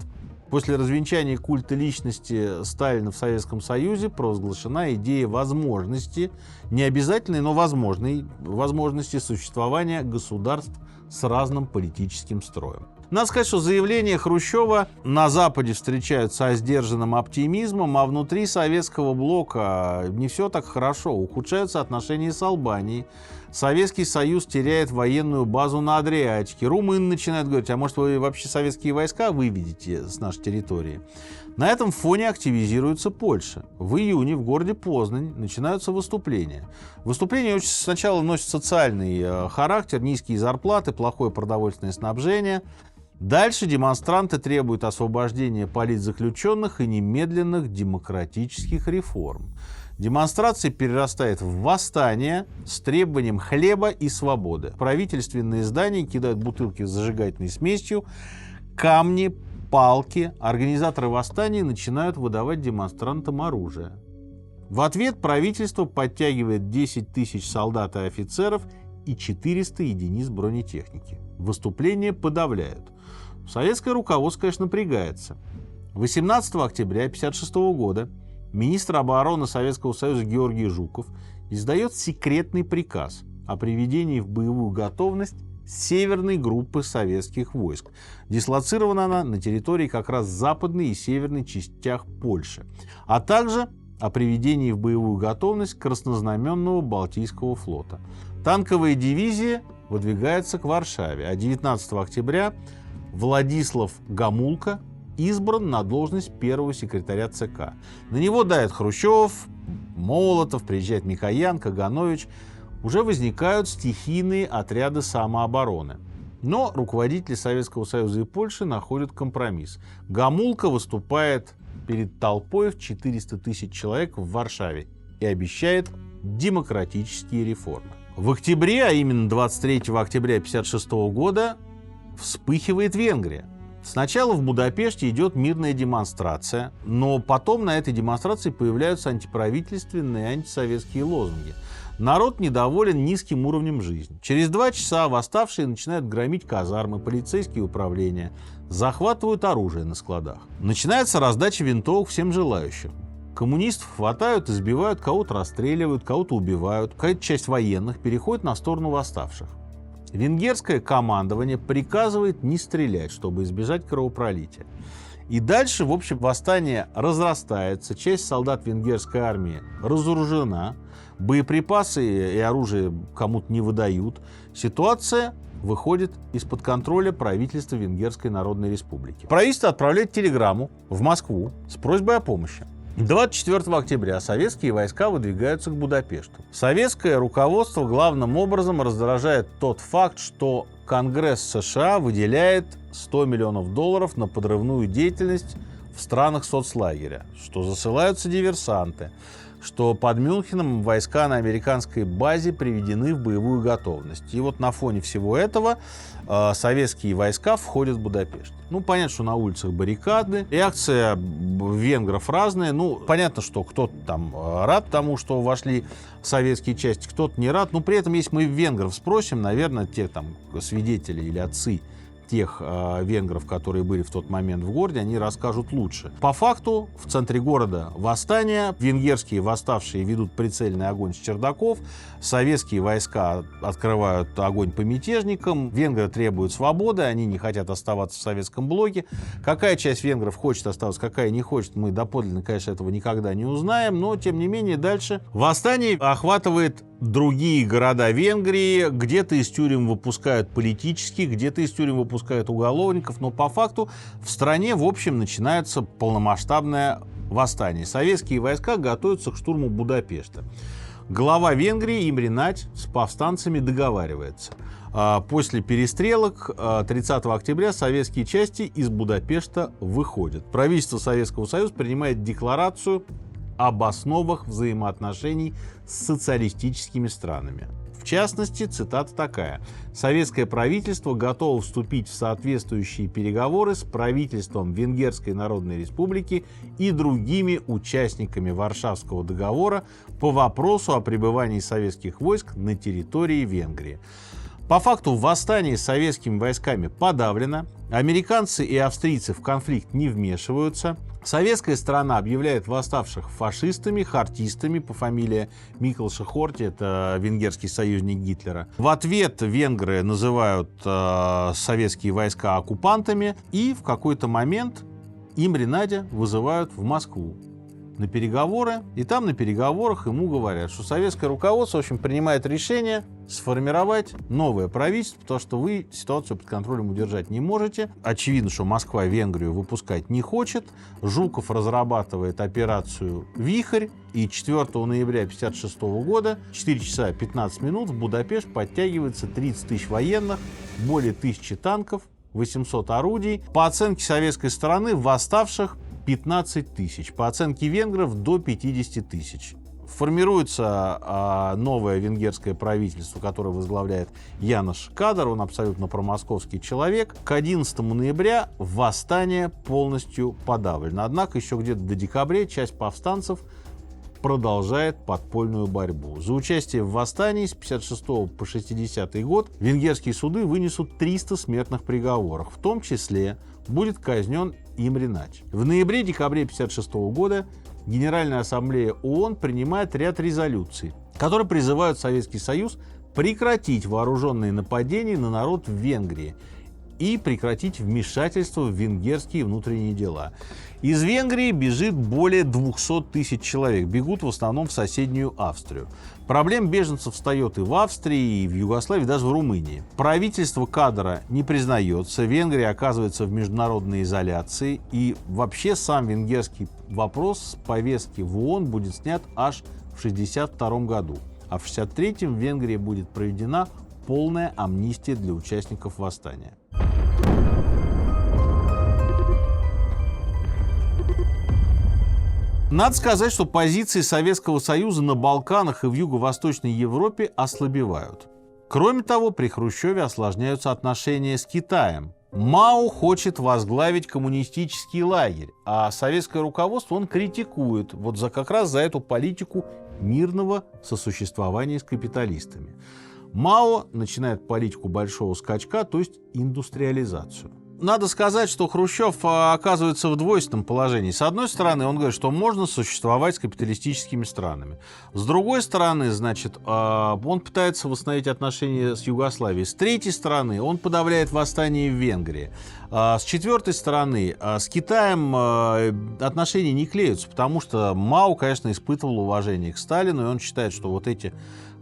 После развенчания культа личности Сталина в Советском Союзе провозглашена идея возможности, не обязательной, но возможной, возможности существования государств с разным политическим строем. Надо сказать, что заявления Хрущева на Западе встречают со сдержанным оптимизмом, а внутри советского блока не все так хорошо. Ухудшаются отношения с Албанией. Советский Союз теряет военную базу на Адриатике. Румыны начинают говорить: а может, вы вообще советские войска выведете с нашей территории? На этом фоне активизируется Польша. В июне в городе Познань начинаются выступления. Выступления очень сначала носят социальный характер: низкие зарплаты, плохое продовольственное снабжение. Дальше демонстранты требуют освобождения политзаключенных и немедленных демократических реформ. Демонстрация перерастает в восстание с требованием хлеба и свободы. Правительственные здания кидают бутылки с зажигательной смесью, камни, палки. Организаторы восстания начинают выдавать демонстрантам оружие. В ответ правительство подтягивает 10 тысяч солдат и офицеров и 400 единиц бронетехники. Выступления подавляют. Советское руководство, конечно, напрягается. 18 октября 1956 года министр обороны Советского Союза Георгий Жуков издает секретный приказ о приведении в боевую готовность северной группы советских войск. Дислоцирована она на территории как раз западной и северной частях Польши, а также о приведении в боевую готовность краснознаменного Балтийского флота. Танковая дивизия выдвигается к Варшаве, а 19 октября Владислав Гомулка избран на должность первого секретаря ЦК. На него давят Хрущев, Молотов, приезжает Микоян, Каганович. Уже возникают стихийные отряды самообороны. Но руководители Советского Союза и Польши находят компромисс. Гомулка выступает перед толпой в 400 тысяч человек в Варшаве и обещает демократические реформы. В октябре, а именно 23 октября 1956 года, вспыхивает Венгрия. Сначала в Будапеште идет мирная демонстрация, но потом на этой демонстрации появляются антиправительственные и антисоветские лозунги. Народ недоволен низким уровнем жизни. Через 2 часа восставшие начинают громить казармы, полицейские управления, захватывают оружие на складах. Начинается раздача винтовок всем желающим. Коммунистов хватают, избивают, кого-то расстреливают, кого-то убивают. Какая-то часть военных переходит на сторону восставших. Венгерское командование приказывает не стрелять, чтобы избежать кровопролития. И дальше, в общем, восстание разрастается, часть солдат венгерской армии разоружена, боеприпасы и оружие кому-то не выдают. Ситуация выходит из-под контроля правительства Венгерской Народной Республики. Правительство отправляет телеграмму в Москву с просьбой о помощи. 24 октября советские войска выдвигаются к Будапешту. Советское руководство главным образом раздражает тот факт, что Конгресс США выделяет $100 миллионов на подрывную деятельность в странах соцлагеря, что засылаются диверсанты, что под Мюнхеном войска на американской базе приведены в боевую готовность. И вот на фоне всего этого советские войска входят в Будапешт. Ну, понятно, что на улицах баррикады. Реакция венгров разная. Ну, понятно, что кто-то там рад тому, что вошли советские части, кто-то не рад. Но при этом, если мы венгров спросим, наверное, те там свидетели или отцы тех венгров, которые были в тот момент в городе, они расскажут лучше. По факту, в центре города восстание. Венгерские восставшие ведут прицельный огонь с чердаков. Советские войска открывают огонь по мятежникам. Венгры требуют свободы, они не хотят оставаться в советском блоке. Какая часть венгров хочет оставаться, какая не хочет, мы доподлинно, конечно, этого никогда не узнаем. Но, тем не менее, дальше восстание охватывает другие города Венгрии. Где-то из тюрем выпускают политических, где-то из тюрем выпускают уголовников. Но по факту в стране, в общем, начинается полномасштабное восстание. Советские войска готовятся к штурму Будапешта. Глава Венгрии Имре Надь с повстанцами договаривается. После перестрелок 30 октября советские части из Будапешта выходят. Правительство Советского Союза принимает декларацию об основах взаимоотношений с социалистическими странами. В частности, цитата такая: «Советское правительство готово вступить в соответствующие переговоры с правительством Венгерской Народной Республики и другими участниками Варшавского договора по вопросу о пребывании советских войск на территории Венгрии». По факту восстание с советскими войсками подавлено, американцы и австрийцы в конфликт не вмешиваются, советская сторона объявляет восставших фашистами, хартистами по фамилии Миклоша Хорти, это венгерский союзник Гитлера. В ответ венгры называют советские войска оккупантами, и в какой-то момент Имре Надя вызывают в Москву на переговоры, и там на переговорах ему говорят, что советское руководство, в общем, принимает решение сформировать новое правительство, потому что вы ситуацию под контролем удержать не можете. Очевидно, что Москва Венгрию выпускать не хочет. Жуков разрабатывает операцию «Вихрь», и 4 ноября 1956 года, 4 часа 15 минут, в Будапешт подтягивается 30 тысяч военных, более 1000 танков, 800 орудий. По оценке советской стороны, восставших 15 тысяч. По оценке венгров, до 50 тысяч. Формируется новое венгерское правительство, которое возглавляет Янош Кадар, он абсолютно промосковский человек. К 11 ноября восстание полностью подавлено. Однако еще где-то до декабря часть повстанцев продолжает подпольную борьбу. За участие в восстании с 1956 по 1960 год венгерские суды вынесут 300 смертных приговоров. В том числе будет казнен Имре Надь. В ноябре-декабре 1956 года Генеральная ассамблея ООН принимает ряд резолюций, которые призывают Советский Союз прекратить вооруженные нападения на народ в Венгрии и прекратить вмешательство в венгерские внутренние дела. Из Венгрии бежит более 200 тысяч человек. Бегут в основном в соседнюю Австрию. Проблем беженцев встает и в Австрии, и в Югославии, даже в Румынии. Правительство Кадара не признается. Венгрия оказывается в международной изоляции. И вообще сам венгерский вопрос с повестки в ООН будет снят аж в 1962 году. А в 1963 в Венгрии будет проведена полная амнистия для участников восстания. Надо сказать, что позиции Советского Союза на Балканах и в Юго-Восточной Европе ослабевают. Кроме того, при Хрущеве осложняются отношения с Китаем. Мао хочет возглавить коммунистический лагерь, а советское руководство он критикует как раз за эту политику мирного сосуществования с капиталистами. Мао начинает политику большого скачка, то есть индустриализацию. Надо сказать, что Хрущев оказывается в двойственном положении. С одной стороны, он говорит, что можно существовать с капиталистическими странами. С другой стороны, он пытается восстановить отношения с Югославией. С третьей стороны, он подавляет восстание в Венгрии. С четвертой стороны, с Китаем отношения не клеются, потому что Мао, конечно, испытывал уважение к Сталину, и он считает, что вот эти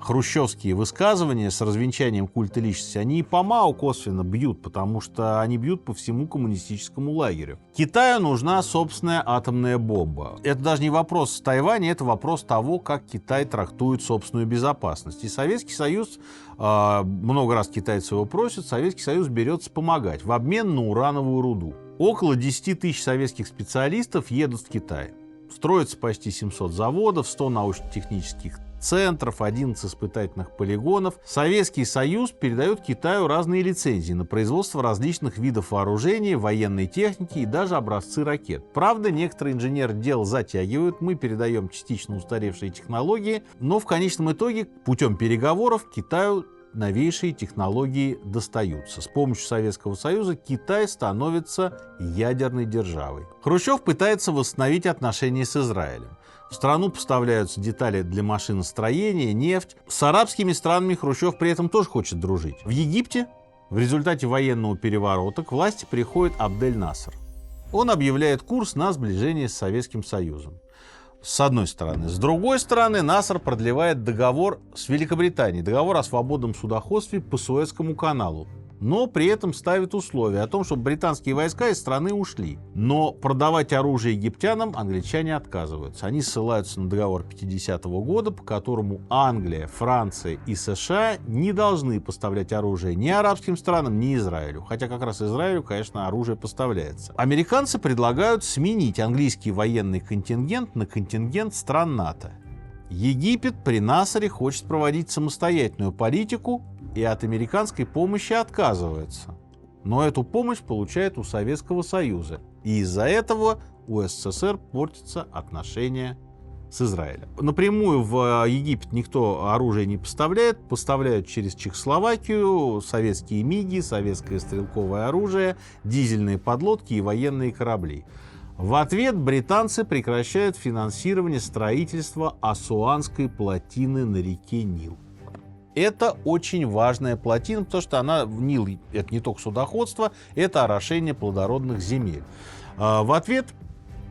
хрущевские высказывания с развенчанием культа личности, они и по Мао косвенно бьют, потому что они бьют по всему коммунистическому лагерю. Китаю нужна собственная атомная бомба. Это даже не вопрос Тайваня, это вопрос того, как Китай трактует собственную безопасность. И Советский Союз, много раз китайцы его просят, Советский Союз берется помогать в обмен на урановую руду. Около 10 тысяч советских специалистов едут в Китай. Строится почти 700 заводов, 100 научно-технических центров, 11 испытательных полигонов. Советский Союз передает Китаю разные лицензии на производство различных видов вооружений, военной техники и даже образцы ракет. Правда, некоторые инженеры дело затягивают, мы передаем частично устаревшие технологии, но в конечном итоге путем переговоров Китаю новейшие технологии достаются. С помощью Советского Союза Китай становится ядерной державой. Хрущев пытается восстановить отношения с Израилем. В страну поставляются детали для машиностроения, нефть. С арабскими странами Хрущев при этом тоже хочет дружить. В Египте в результате военного переворота к власти приходит Абдель-Насер. Он объявляет курс на сближение с Советским Союзом. С одной стороны. С другой стороны, Насер продлевает договор с Великобританией, договор о свободном судоходстве по Суэцкому каналу, но при этом ставит условия о том, чтобы британские войска из страны ушли. Но продавать оружие египтянам англичане отказываются. Они ссылаются на договор 50-го года, по которому Англия, Франция и США не должны поставлять оружие ни арабским странам, ни Израилю. Хотя как раз Израилю, конечно, оружие поставляется. Американцы предлагают сменить английский военный контингент на контингент стран НАТО. Египет при Насере хочет проводить самостоятельную политику и от американской помощи отказывается. Но эту помощь получает у Советского Союза. И из-за этого у СССР портятся отношения с Израилем. Напрямую в Египет никто оружие не поставляет. Поставляют через Чехословакию советские МиГи, советское стрелковое оружие, дизельные подлодки и военные корабли. В ответ британцы прекращают финансирование строительства Асуанской плотины на реке Нил. Это очень важная плотина, потому что она в Нил, это не только судоходство, это орошение плодородных земель. В ответ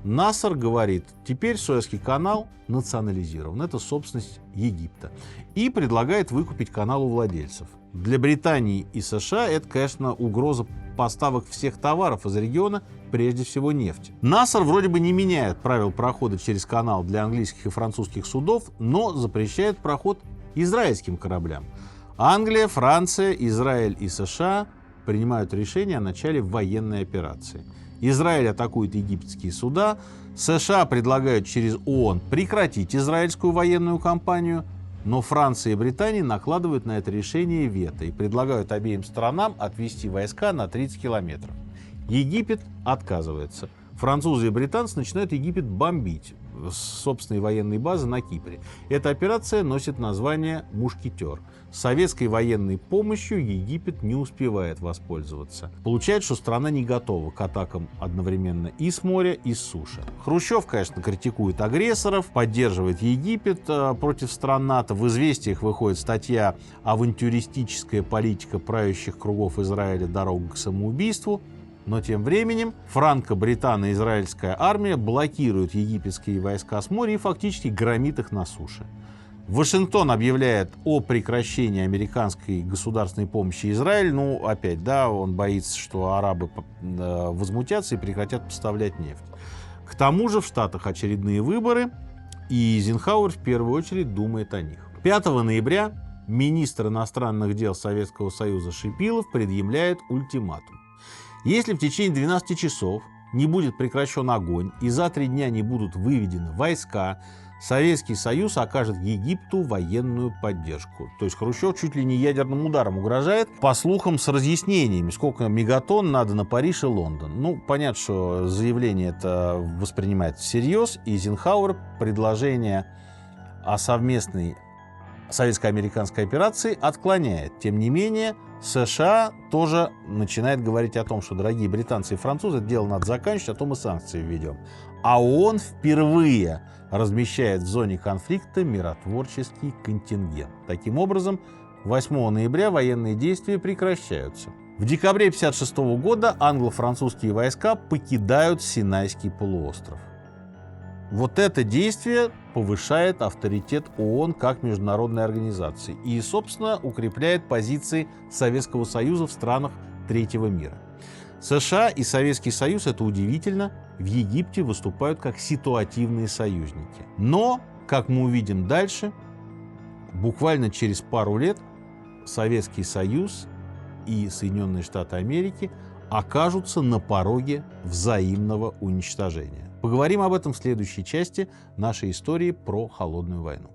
Насер говорит, теперь Суэцкий канал национализирован, это собственность Египта, и предлагает выкупить канал у владельцев. Для Британии и США это, конечно, угроза поставок всех товаров из региона, прежде всего нефти. Насер вроде бы не меняет правил прохода через канал для английских и французских судов, но запрещает проход израильским кораблям. Англия, Франция, Израиль и США принимают решение о начале военной операции. Израиль атакует египетские суда, США предлагают через ООН прекратить израильскую военную кампанию, но Франция и Британия накладывают на это решение вето и предлагают обеим сторонам отвести войска на 30 километров. Египет отказывается. Французы и британцы начинают Египет бомбить с собственной военной базы на Кипре. Эта операция носит название «Мушкетер». С советской военной помощью Египет не успевает воспользоваться. Получается, что страна не готова к атакам одновременно и с моря, и с суши. Хрущев, конечно, критикует агрессоров, поддерживает Египет против стран НАТО. В «Известиях» выходит статья «Авантюристическая политика правящих кругов Израиля. Дорога к самоубийству». Но тем временем франко-британо-израильская армия блокирует египетские войска с моря и фактически громит их на суше. Вашингтон объявляет о прекращении американской государственной помощи Израилю. Ну, опять, да, он боится, что арабы возмутятся и прекратят поставлять нефть. К тому же в Штатах очередные выборы, и Эйзенхауэр в первую очередь думает о них. 5 ноября министр иностранных дел Советского Союза Шипилов предъявляет ультиматум. Если в течение 12 часов не будет прекращен огонь и за 3 дня не будут выведены войска, Советский Союз окажет Египту военную поддержку. То есть Хрущев чуть ли не ядерным ударом угрожает, по слухам, с разъяснениями, сколько мегатонн надо на Париж и Лондон. Ну, понятно, что заявление это воспринимается всерьез, и Эйзенхауэр предложение о совместной советско-американской операции отклоняет. Тем не менее, США тоже начинает говорить о том, что, дорогие британцы и французы, это дело надо заканчивать, а то мы санкции введем. А ООН впервые размещает в зоне конфликта миротворческий контингент. Таким образом, 8 ноября военные действия прекращаются. В декабре 1956 года англо-французские войска покидают Синайский полуостров. Вот это действие повышает авторитет ООН как международной организации и, собственно, укрепляет позиции Советского Союза в странах третьего мира. США и Советский Союз, это удивительно, в Египте выступают как ситуативные союзники. Но, как мы увидим дальше, буквально через пару лет Советский Союз и Соединенные Штаты Америки окажутся на пороге взаимного уничтожения. Поговорим об этом в следующей части нашей истории про Холодную войну.